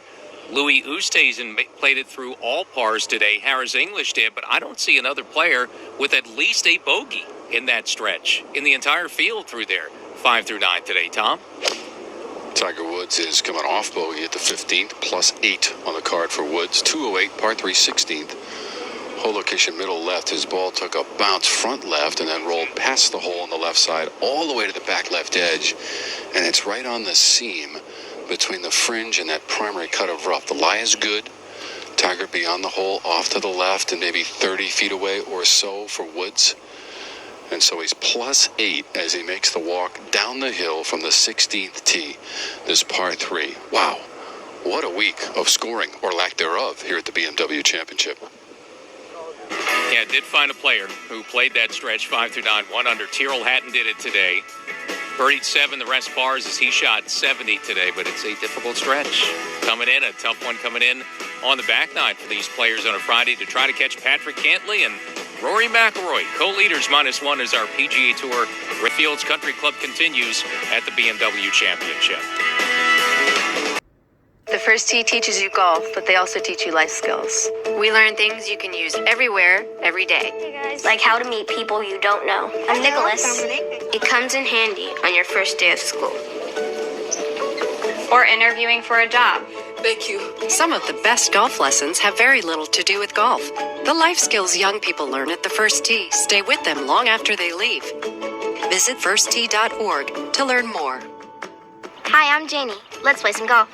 Louis Oosthuizen played it through all pars today. Harris English did, but I don't see another player with at least a bogey in that stretch in the entire field through there, 5 through 9 today. Tom? Tiger Woods is coming off bogey at the 15th, plus 8 on the card for Woods. 208, par 3, 16th. Hole location middle left. His ball took a bounce front left and then rolled past the hole on the left side all the way to the back left edge. And it's right on the seam between the fringe and that primary cut of rough. The lie is good. Tiger beyond the hole, off to the left and maybe 30 feet away or so for Woods. And so he's plus 8 as he makes the walk down the hill from the 16th tee. This par 3. Wow. What a week of scoring, or lack thereof, here at the BMW Championship. Yeah, did find a player who played that stretch 5 through 9, 1 under. Tyrrell Hatton did it today. Birdied 7, the rest pars as he shot 70 today, but it's a difficult stretch. Coming in, a tough one coming in on the back nine for these players on a Friday to try to catch Patrick Cantlay and Rory McIlroy. Co-leaders -1 as our PGA Tour Fields Country Club continues at the BMW Championship. The first tee teaches you golf, but they also teach you life skills. We learn things you can use everywhere, every day. Hey guys. Like how to meet people you don't know. I'm Nicholas. It comes in handy on your first day of school. Or interviewing for a job. Thank you. Some of the best golf lessons have very little to do with golf. The life skills young people learn at the first tee stay with them long after they leave. Visit firsttee.org to learn more. Hi, I'm Janie. Let's play some golf.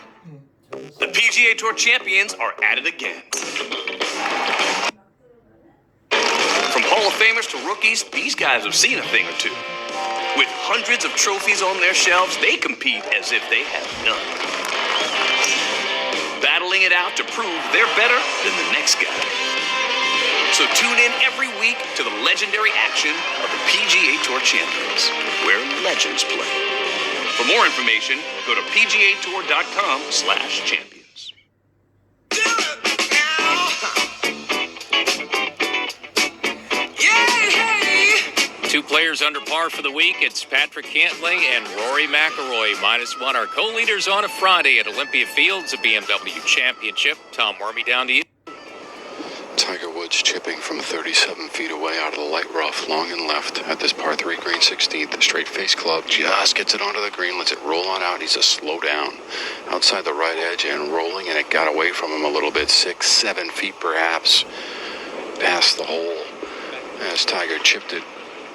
The PGA Tour champions are at it again. From Hall of Famers to rookies, these guys have seen a thing or two. With hundreds of trophies on their shelves, they compete as if they have none. Battling it out to prove they're better than the next guy. So tune in every week to the legendary action of the PGA Tour Champions, where legends play. For more information, go to pgatour.com/champions. Two players under par for the week. It's Patrick Cantlay and Rory McIlroy, -1. Our co-leaders on a Friday at Olympia Fields, the BMW Championship. Tom Wormy, down to you. Tiger Woods chipping from 37 feet away out of the light rough, long and left at this par 3 green 16th. The straight face club just gets it onto the green, lets it roll on out. He's a slow down outside the right edge and rolling, and it got away from him a little bit, 6, 7 feet perhaps past the hole. As Tiger chipped it,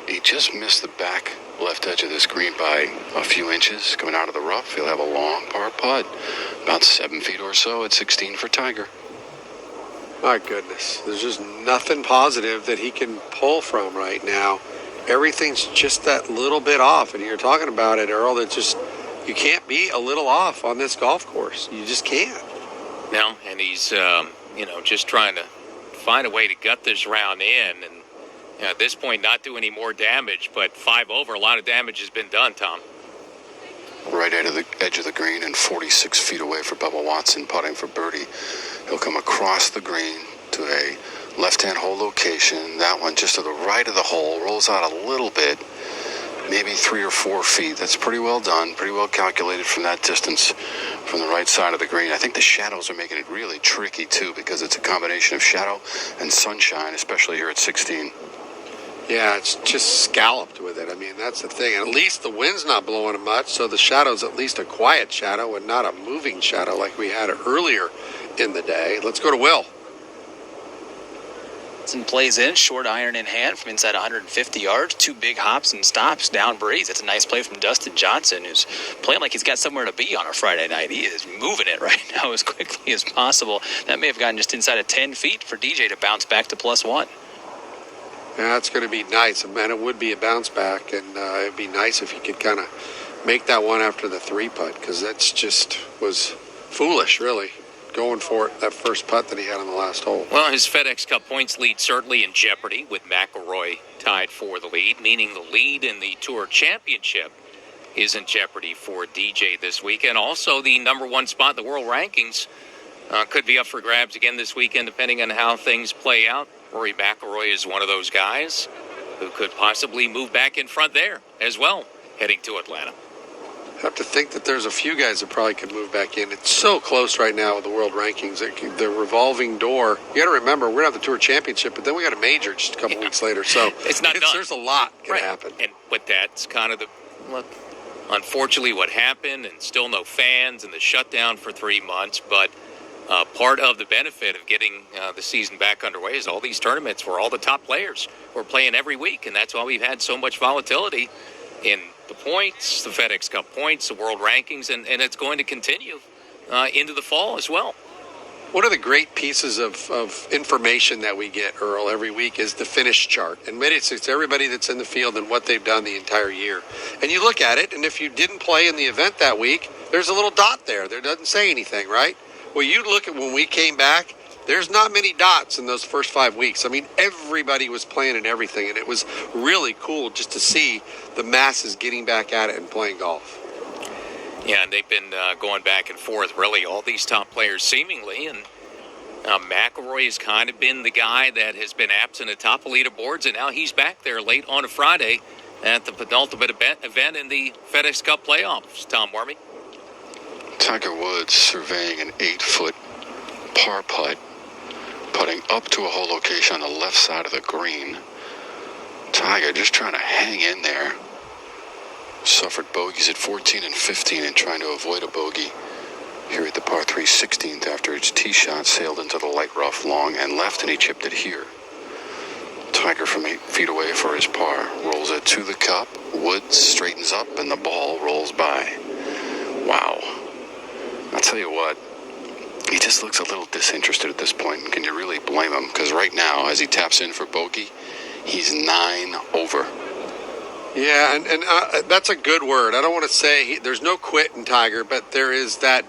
he just missed the back left edge of this green by a few inches. Coming out of the rough, he'll have a long par putt, about 7 feet or so at 16 for Tiger. My goodness, there's just nothing positive that he can pull from right now. Everything's just that little bit off, and you're talking about it, Earl, that just, you can't be a little off on this golf course. You just can't. No, and he's, just trying to find a way to gut this round in, and at this point, not do any more damage, but 5 over, a lot of damage has been done, Tom. Right out of the edge of the green and 46 feet away for Bubba Watson putting for birdie. He'll come across the green to a left-hand hole location. That one just to the right of the hole, rolls out a little bit, maybe 3 or 4 feet. That's pretty well done, pretty well calculated from that distance from the right side of the green. I think the shadows are making it really tricky, too, because it's a combination of shadow and sunshine, especially here at 16. Yeah, it's just scalloped with it. I mean, that's the thing. At least the wind's not blowing it much, so the shadow's at least a quiet shadow and not a moving shadow like we had earlier in the day. Let's go to Will. And plays in, short iron in hand from inside 150 yards, 2 big hops and stops down breeze. That's a nice play from Dustin Johnson, who's playing like he's got somewhere to be on a Friday night. He is moving it right now as quickly as possible. That may have gotten just inside of 10 feet for DJ to bounce back to +1. Yeah, it's going to be nice. Man, it would be a bounce back, and it'd be nice if you could kind of make that one after the 3-putt, because that's just was foolish, really, going for it, that first putt that he had on the last hole. Well, his FedEx Cup points lead certainly in jeopardy with McIlroy tied for the lead, meaning the lead in the Tour Championship is in jeopardy for DJ this week. And also the number one spot in the world rankings could be up for grabs again this weekend, depending on how things play out. Rory McIlroy is one of those guys who could possibly move back in front there as well, heading to Atlanta. I have to think that there's a few guys that probably could move back in. It's so close right now with the world rankings. The revolving door. You got to remember, we're going to have the Tour Championship, but then we got a major just a couple weeks later. So it's not done. There's a lot going to happen. And with that's kind of unfortunately what happened, and still no fans and the shutdown for 3 months. But part of the benefit of getting the season back underway is all these tournaments where all the top players were playing every week, and that's why we've had so much volatility in the points, the FedEx Cup points, the world rankings, and it's going to continue into the fall as well. One of the great pieces of information that we get, Earl, every week is the finish chart. And it's everybody that's in the field and what they've done the entire year. And you look at it, and if you didn't play in the event that week, there's a little dot there. There doesn't say anything, right? Well, you look at when we came back, there's not many dots in those first 5 weeks. I mean, everybody was playing and everything, and it was really cool just to see the masses getting back at it and playing golf. Yeah, and they've been going back and forth, really, all these top players seemingly, and McIlroy has kind of been the guy that has been absent at top of leaderboards, and now he's back there late on a Friday at the penultimate event in the FedEx Cup playoffs. Tom Wormy. Tiger Woods surveying an 8-foot par putt, putting up to a hole location on the left side of the green. Tiger just trying to hang in there. Suffered bogeys at 14 and 15 and trying to avoid a bogey here at the par 3 16th after its tee shot sailed into the light rough long and left, and he chipped it here. Tiger from 8 feet away for his par. Rolls it to the cup. Woods straightens up and the ball rolls by. Wow. I'll tell you what, he just looks a little disinterested at this point. And can you really blame him? Because right now, as he taps in for bogey, he's 9 over. Yeah, and that's a good word. I don't want to say there's no quit in Tiger, but there is that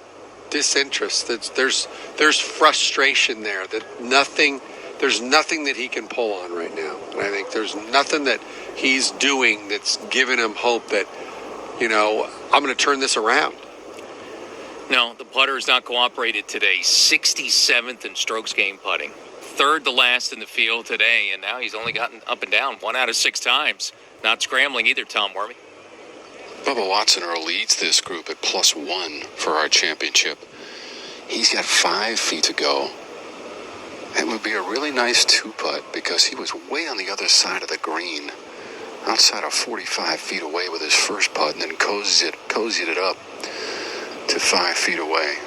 disinterest. There's frustration there. There's nothing that he can pull on right now. And I think there's nothing that he's doing that's giving him hope that, I'm going to turn this around. No, the putter has not cooperated today. 67th in strokes gained putting. Third to last in the field today, and now he's only gotten up and down 1 out of 6 times. Not scrambling either, Tom Wormy. Bubba Watson Earl leads this group at +1 for our championship. He's got 5 feet to go. It would be a really nice 2-putt because he was way on the other side of the green, outside of 45 feet away with his first putt, and then cozied it up to 5 feet away.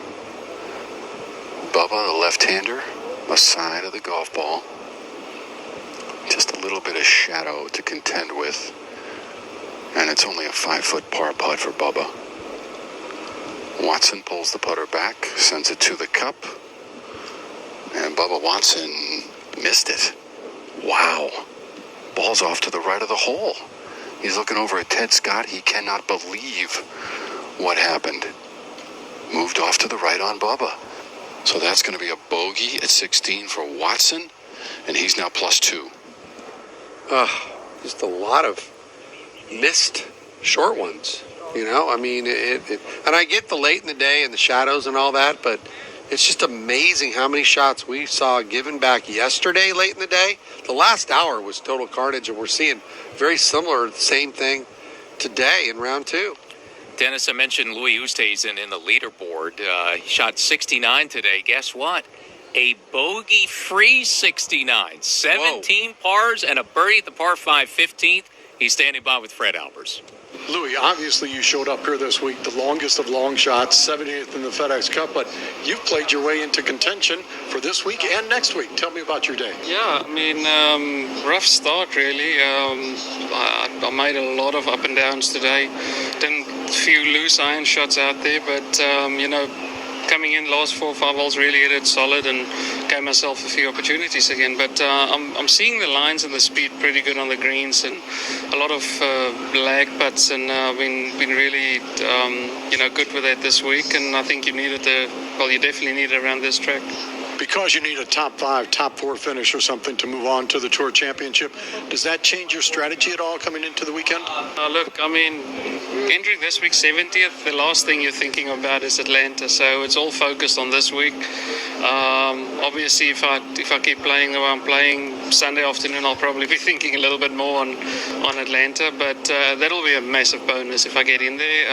Bubba, the left-hander, aside of the golf ball. Just a little bit of shadow to contend with. And it's only a 5-foot par putt for Bubba. Watson pulls the putter back, sends it to the cup. And Bubba Watson missed it. Wow. Ball's off to the right of the hole. He's looking over at Ted Scott. He cannot believe what happened. Moved off to the right on Bubba. So that's going to be a bogey at 16 for Watson, and he's now +2. Just a lot of missed short ones. I mean, and I get the late in the day and the shadows and all that, but it's just amazing how many shots we saw given back yesterday late in the day. The last hour was total carnage, and we're seeing very similar, same thing today in round 2. Dennis, I mentioned Louis Oosthuizen in the leaderboard. He shot 69 today. Guess what? A bogey-free 69. 17 pars and a birdie at the par 5 15th. He's standing by with Fred Albers. Louis, obviously you showed up here this week, the longest of long shots, 70th in the FedEx Cup, but you've played your way into contention for this week and next week. Tell me about your day. Yeah, I mean, rough start really. I made a lot of up and downs today. Didn't few loose iron shots out there, but coming in last 4 or 5 holes really hit it solid and gave myself a few opportunities again. But I'm seeing the lines and the speed pretty good on the greens, and a lot of lag putts, and been really good with that this week. And I think you definitely need it around this track. because you need a top 5, top 4 finish or something to move on to the Tour Championship. Does that change your strategy at all coming into the weekend? Look, I mean, entering this week 70th, the last thing you're thinking about is Atlanta, so it's all focused on this week. Obviously, if I keep playing the way I'm playing Sunday afternoon, I'll probably be thinking a little bit more on Atlanta, but that'll be a massive bonus if I get in there.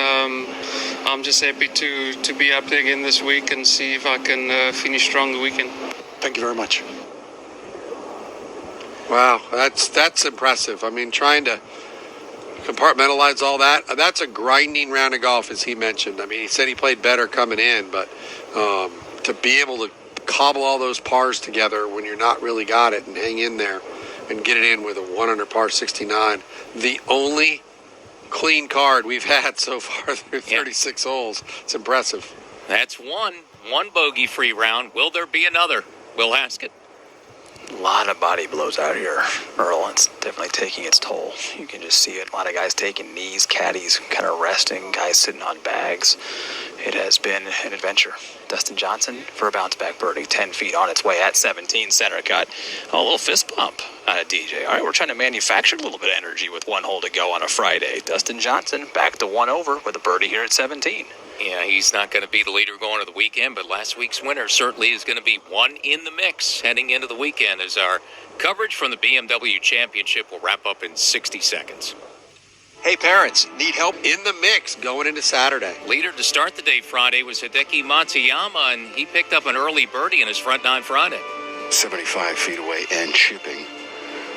I'm just happy to be up there again this week and see if I can finish strong the weekend. Thank you very much. Wow, that's impressive. I mean, trying to compartmentalize all that, that's a grinding round of golf, as he mentioned. I mean, he said he played better coming in, but to be able to cobble all those pars together when you're not really got it and hang in there and get it in with a 1 under par 69, the only clean card we've had so far through 36 holes. It's impressive. That's one bogey-free round. Will there be another? Will Haskett? A lot of body blows out here, Earl. It's definitely taking its toll. You can just see it. A lot of guys taking knees, caddies kind of resting, guys sitting on bags. It has been an adventure. Dustin Johnson for a bounce-back birdie, 10 feet on its way at 17, center cut. A little fist bump out of DJ. All right, we're trying to manufacture a little bit of energy with 1 hole to go on a Friday. Dustin Johnson back to 1 over with a birdie here at 17. Yeah, he's not going to be the leader going to the weekend, but last week's winner certainly is going to be one in the mix heading into the weekend, as our coverage from the BMW Championship will wrap up in 60 seconds. Hey, parents, need help in the mix going into Saturday. Leader to start the day Friday was Hideki Matsuyama, and he picked up an early birdie in his front 9 Friday. 75 feet away and chipping.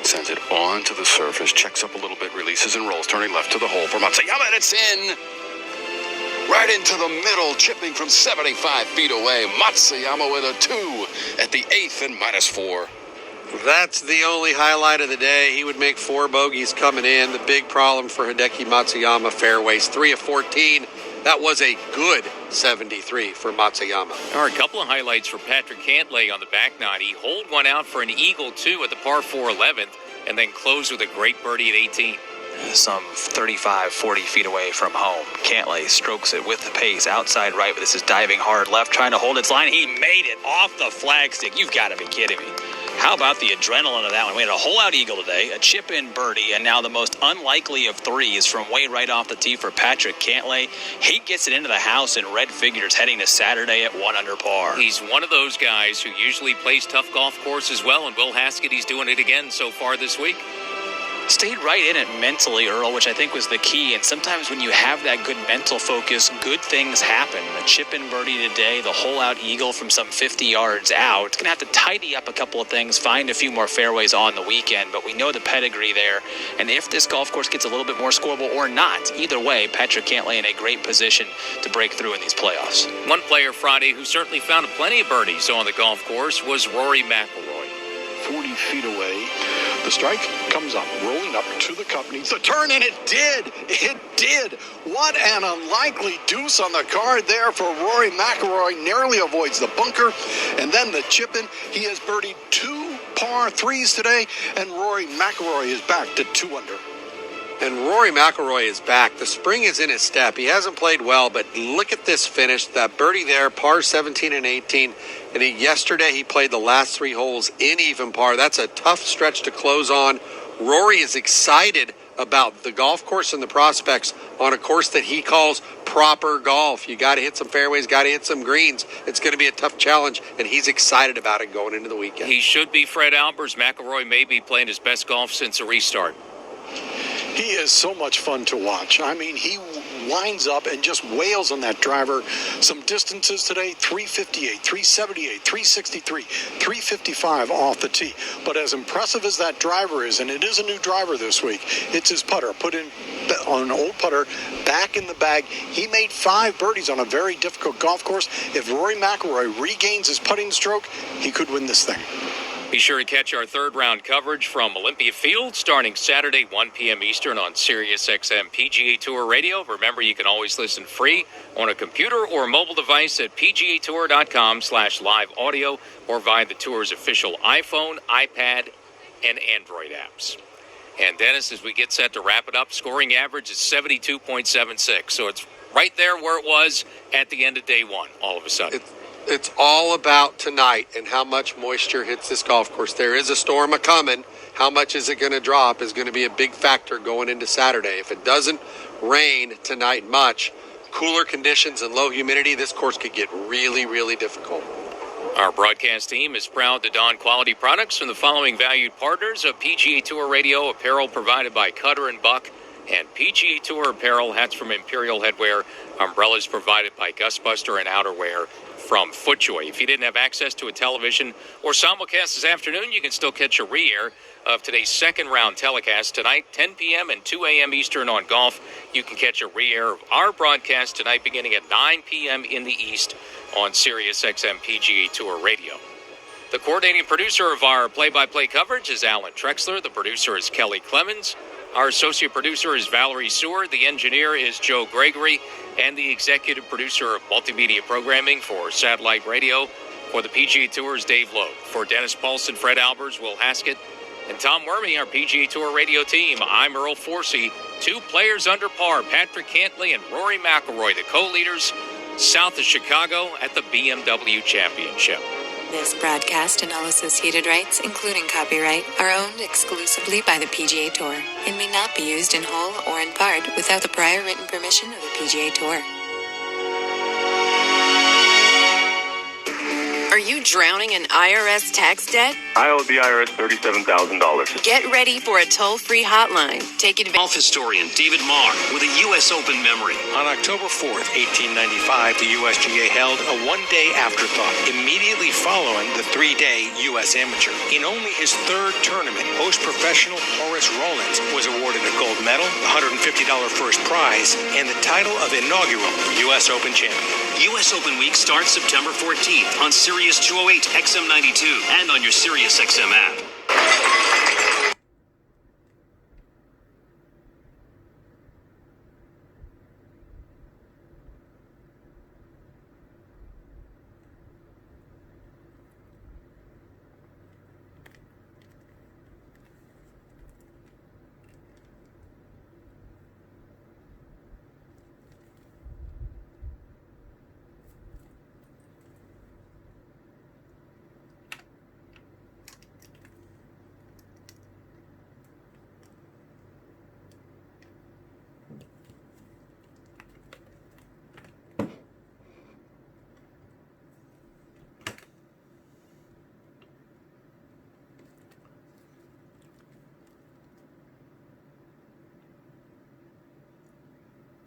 Sends it onto the surface, checks up a little bit, releases and rolls, turning left to the hole for Matsuyama, and it's in. Right into the middle, chipping from 75 feet away. Matsuyama with a 2 at the 8th and -4. That's the only highlight of the day. He would make 4 bogeys coming in. The big problem for Hideki Matsuyama, fairways 3 of 14. That was a good 73 for Matsuyama. There are a couple of highlights for Patrick Cantlay on the back 9. He holed one out for an eagle 2 at the par 4 11th, and then closed with a great birdie at 18. Some 35, 40 feet away from home. Cantlay strokes it with the pace outside right, but this is diving hard left, trying to hold its line. He made it off the flagstick. You've got to be kidding me. How about the adrenaline of that one? We had a hole-out eagle today, a chip-in birdie, and now the most unlikely of threes from way right off the tee for Patrick Cantlay. He gets it into the house in red figures heading to Saturday at 1 under par. He's one of those guys who usually plays tough golf courses well, and Will Haskett, he's doing it again so far this week. Stayed right in it mentally, Earl, which I think was the key. And sometimes when you have that good mental focus, good things happen. The chip-in birdie today, the hole-out eagle from some 50 yards out. It's going to have to tidy up a couple of things, find a few more fairways on the weekend. But we know the pedigree there. And if this golf course gets a little bit more scoreable or not, either way, Patrick Cantlay in a great position to break through in these playoffs. One player Friday who certainly found plenty of birdies on the golf course was Rory McIlroy. 40 feet away. The strike comes up, rolling up to the cup, needs the turn, and it did. It did. What an unlikely deuce on the card there for Rory McIlroy. Narrowly avoids the bunker, and then the chip-in. He has birdied 2 par 3s today, and Rory McIlroy is back to 2 under. And Rory McIlroy is back. The spring is in his step. He hasn't played well, but look at this finish. That birdie there, par 17 and 18. And yesterday he played the last 3 holes in even par. That's a tough stretch to close on. Rory is excited about the golf course and the prospects on a course that he calls proper golf. You got to hit some fairways, got to hit some greens. It's going to be a tough challenge, and he's excited about it going into the weekend. He should be Fred Albers. McIlroy may be playing his best golf since the restart. He is so much fun to watch. I mean, he winds up and just wails on that driver. Some distances today, 358, 378, 363, 355 off the tee. But as impressive as that driver is, and it is a new driver this week, it's his putter. Put in on an old putter, back in the bag. He made 5 birdies on a very difficult golf course. If Rory McIlroy regains his putting stroke, he could win this thing. Be sure to catch our 3rd round coverage from Olympia Field starting Saturday, 1 p.m. Eastern on SiriusXM PGA Tour Radio. Remember, you can always listen free on a computer or mobile device at pgatour.com/live audio or via the Tour's official iPhone, iPad, and Android apps. And Dennis, as we get set to wrap it up, scoring average is 72.76. So it's right there where it was at the end of day 1 all of a sudden. It's all about tonight and how much moisture hits this golf course. There is a storm a-coming. How much is it going to drop is going to be a big factor going into Saturday. If it doesn't rain tonight much, cooler conditions and low humidity, this course could get really, really difficult. Our broadcast team is proud to don quality products from the following valued partners of PGA Tour Radio: apparel provided by Cutter & Buck, and PGA Tour apparel, hats from Imperial Headwear, umbrellas provided by Gustbuster, and outerwear from FootJoy. If you didn't have access to a television or simulcast this afternoon, you can still catch a re-air of today's second round telecast tonight, 10 p.m. and 2 a.m. Eastern on Golf. You can catch a re-air of our broadcast tonight beginning at 9 p.m. in the East on Sirius XM PGA Tour Radio. The coordinating producer of our play-by-play coverage is Alan Trexler. The producer is Kelly Clemens. Our associate producer is Valerie Seward. The engineer is Joe Gregory. And the executive producer of multimedia programming for satellite radio for the PGA Tour is Dave Loeb. For Dennis Paulson, Fred Albers, Will Haskett, and Tom Wormy, our PGA Tour radio team, I'm Earl Forsey. 2 players under par, Patrick Cantlay and Rory McIlroy, the co-leaders south of Chicago at the BMW Championship. This broadcast and all associated rights, including copyright, are owned exclusively by the PGA Tour and may not be used in whole or in part without the prior written permission of the PGA Tour. Are you drowning in IRS tax debt? I owe the IRS $37,000. Get ready for a toll-free hotline. Take advantage. Golf historian David Marr with a U.S. Open memory. On October 4th, 1895, the USGA held a one-day afterthought immediately following the 3-day U.S. Amateur. In only his 3rd tournament, host professional Horace Rollins was awarded a gold medal, a $150 first prize, and the title of inaugural U.S. Open champion. U.S. Open Week starts September 14th on Sirius 208 XM92 and on your Sirius XM app.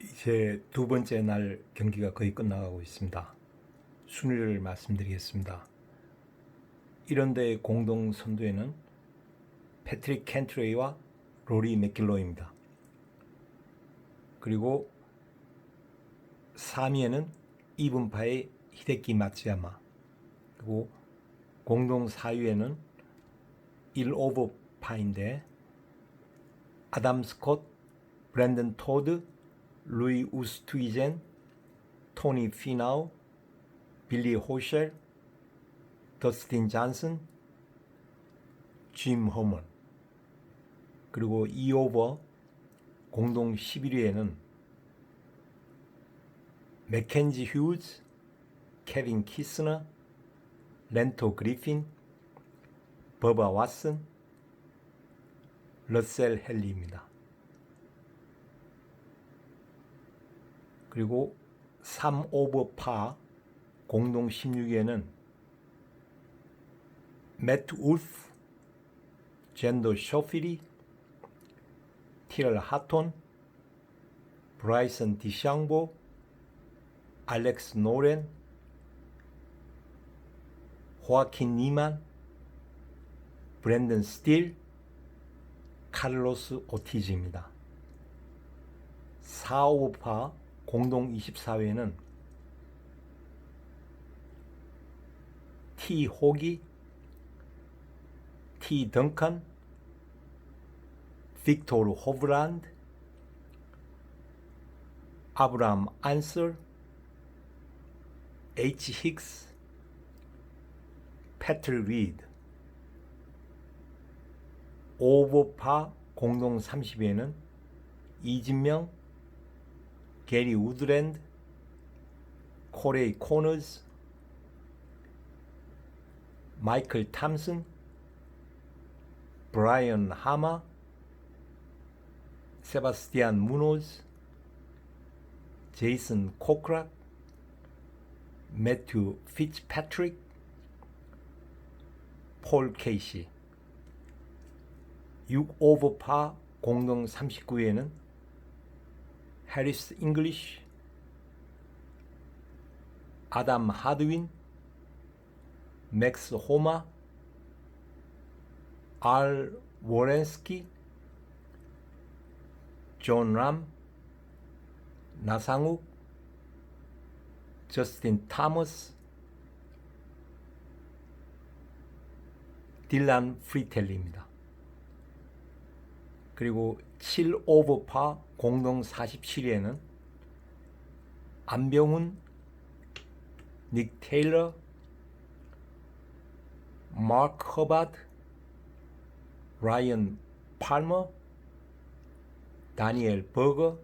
이제 2번째 날 경기가 거의 끝나가고 있습니다. 순위를 말씀드리겠습니다. 1원대의 공동 선두에는 패트릭 캔트레이와 로리 맥길로이입니다. 그리고 3위에는 이분파의 히데키 마츠야마, 그리고 공동 4위에는 1오버파인데 아담 스콧, 브랜든 토드, 루이 우스트위젠, 토니 피나우, 빌리 호쉘, 더스틴 잔슨, 짐 허먼. 그리고 2오버 공동 11위에는 맥켄지 휴즈, 케빈 키스너, 렌토 그리핀, 버바 왓슨, 러셀 헨리입니다. 그리고 3오버파 공동 16위에는 매트 울프, 젠더 쇼피리, 티럴 하톤, 브라이슨 디샹보, 알렉스 노렌, 호아킨 니만, 브랜든 스틸, 칼로스 오티즈입니다. 4오버파 공동 24위에는 티 호기, 티 덩컨, 빅토르 호브란드, 아브라함 안설, H 힉스, 패틀 리드. 5오버파 공동 30위에는 이진명, 게리 우드랜드, 코레이 코너즈, 마이클 탐슨, 브라이언 하마, 세바스티안 무노즈, 제이슨 코크락, 매튜 피츠패트릭, 폴 케이시. 6 오버파 공동 39위에는 해리스 잉글리쉬, 아담 하드윈, 맥스 호마, 알 워렌스키, 존 람, 나상욱, 저스틴 타머스, 딜란 프리텔리입니다. 그리고 7 오버파 공동 47위에는 안병훈, 닉 테일러, 마크 허바드, 라이언 팔머, 다니엘 버거,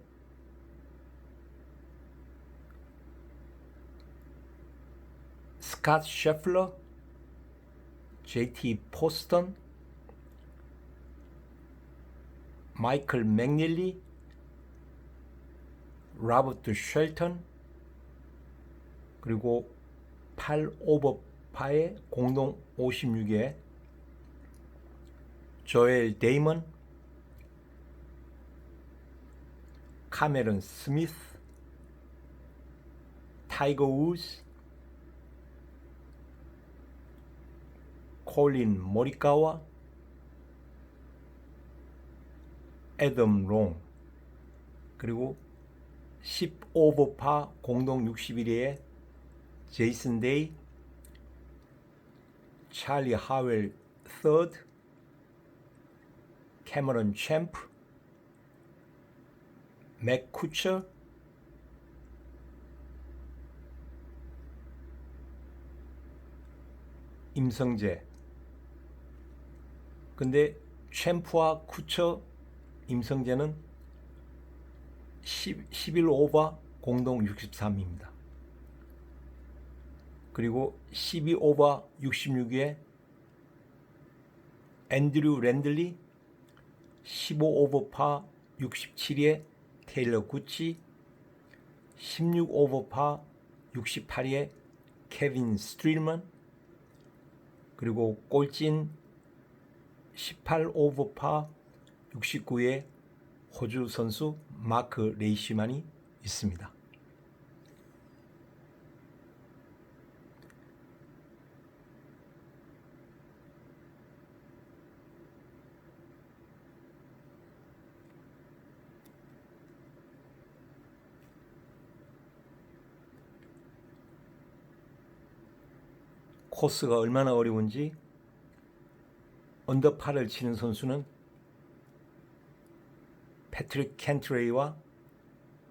스캇 셰플러, JT 포스턴, 마이클 맥닐리, 로버트 쉘턴, 그리고 8 오버파의 공동 56에 조엘 데이먼, 카메론 스미스, 타이거 우즈, 콜린 모리카와, 애덤 롱, 그리고 10 오버파 공동 61위에 제이슨 데이, 찰리 하웰 3rd, 캐머런 챔프, 맥 쿠처, 임성재. 근데 챔프와 쿠처, 임성재는 11 오버 공동 63입니다. 그리고 12 오버 66위에 앤드류 랜들리, 15 오버파 67위에 테일러 구치, 16 오버파 68위에 케빈 스트릴먼, 그리고 꼴찌인 18 오버파 69위에 호주 선수 마크 레이시만이 있습니다. 코스가 얼마나 어려운지 언더파를 치는 선수는 패트릭 캔트레이와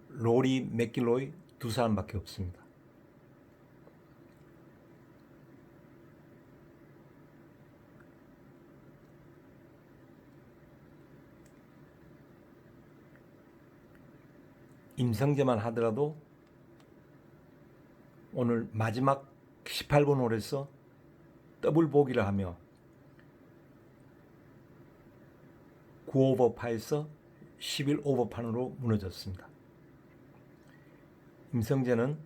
로리 맥길로이 두 사람밖에 없습니다. 임성재만 하더라도 오늘 마지막 18번 홀에서 더블 보기를 하며 9 오버파에서 11 오버판으로 무너졌습니다. 임성재는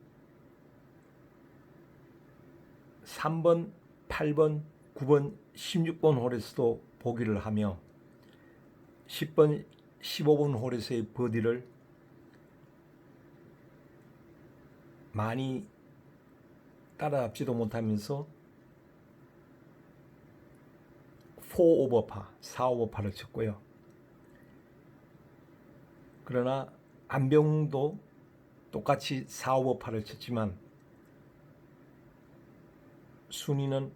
3번, 8번, 9번, 16번 홀에서도 보기를 하며 10번, 15번 홀에서의 버디를 많이 따라잡지도 못하면서 4 오버파, 4 오버파를 쳤고요. 그러나 안병훈도 똑같이 4 오버파를 쳤지만 순위는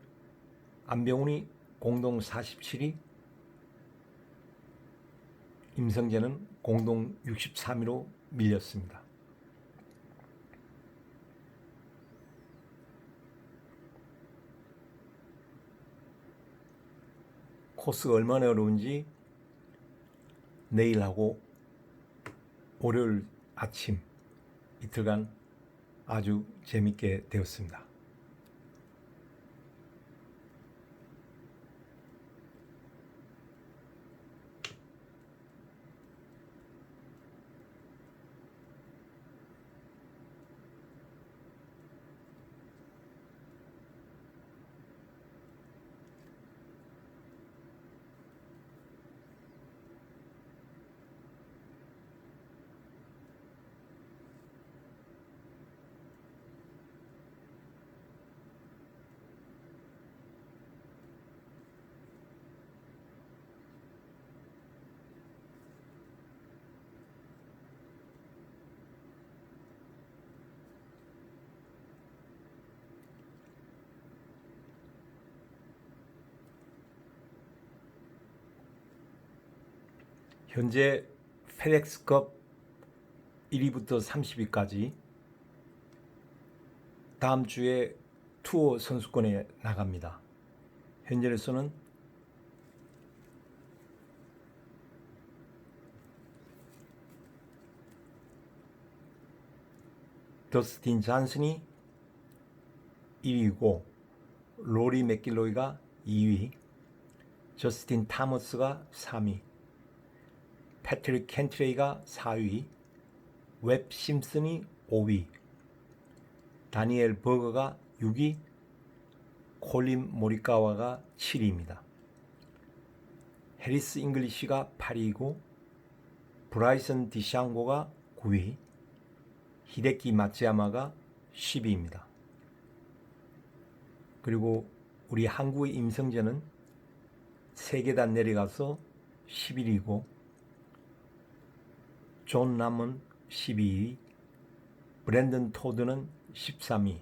안병훈이 공동 47위, 임성재는 공동 63위로 밀렸습니다. 코스가 얼마나 어려운지 내일하고 월요일 아침 이틀간 아주 재밌게 되었습니다. 현재 페덱스컵 1위부터 30위까지 다음 주에 투어 선수권에 나갑니다. 현재로서는 더스틴 잔슨이 1위고 로리 맥길로이가 2위, 저스틴 타머스가 3위, 패트릭 캔트레이가 4위, 웹 심슨이 5위, 다니엘 버거가 6위, 콜린 모리카와가 7위입니다. 해리스 잉글리시가 8위이고 브라이슨 디샹고가 9위, 히데키 마츠야마가 10위입니다. 그리고 우리 한국의 임성재는 3계단 내려가서 11위고 존 람은 12위, 브랜든 토드는 13위,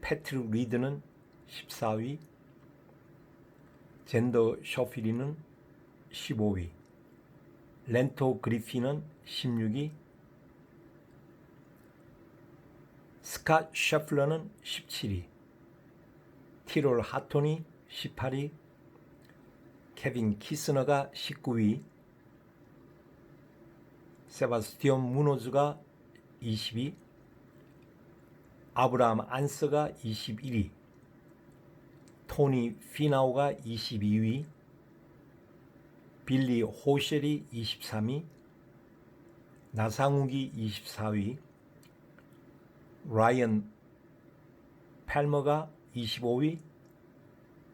패트릭 리드는 14위, 젠더 쇼피리는 15위, 렌토 그리피는 16위, 스캇 셰플러는 17위, 티롤 하톤이 18위, 케빈 키스너가 19위, 세바스티온 무노즈가 20위, 아브라함 안서가 21위, 토니 피나우가 22위, 빌리 호셸이 23위, 나상욱이 24위, 라이언 팔머가 25위,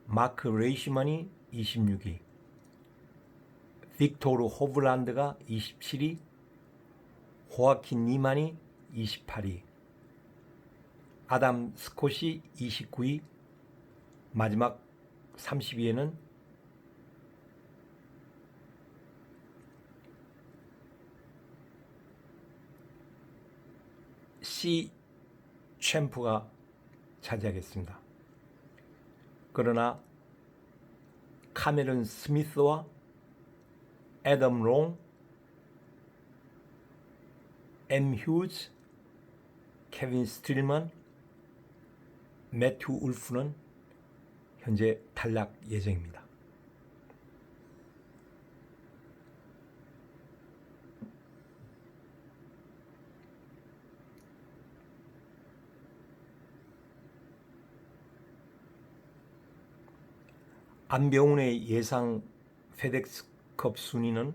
마크 레이시먼이 26위, 빅토르 호블란드가 27위, 호아킨 니만이 28위, 아담 스콧이 29위, 마지막 30위에는 C 챔프가 차지하겠습니다. 그러나 카메론 스미스와 애덤 롱, 엠 휴즈, 케빈 스틸먼, 매튜 울프는 현재 탈락 예정입니다. 안병훈의 예상 페덱스컵 순위는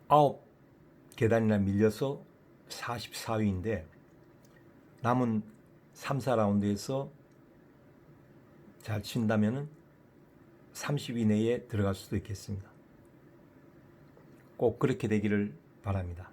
9계단이나 밀려서 44위인데 남은 3, 4라운드에서 잘 친다면 30위 내에 들어갈 수도 있겠습니다. 꼭 그렇게 되기를 바랍니다.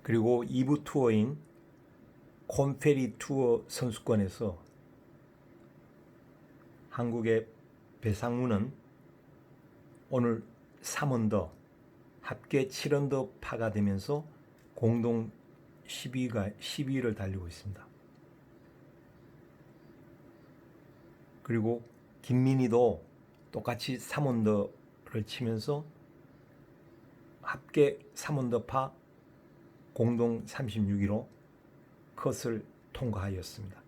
그리고 2부 투어인 콘페리 투어 선수권에서 한국의 배상우는 오늘 3언더, 합계 7언더 파가 되면서 공동 10위를 달리고 있습니다. 그리고 김민희도 똑같이 3언더를 치면서 합계 3언더 파 공동 36위로 컷을 통과하였습니다.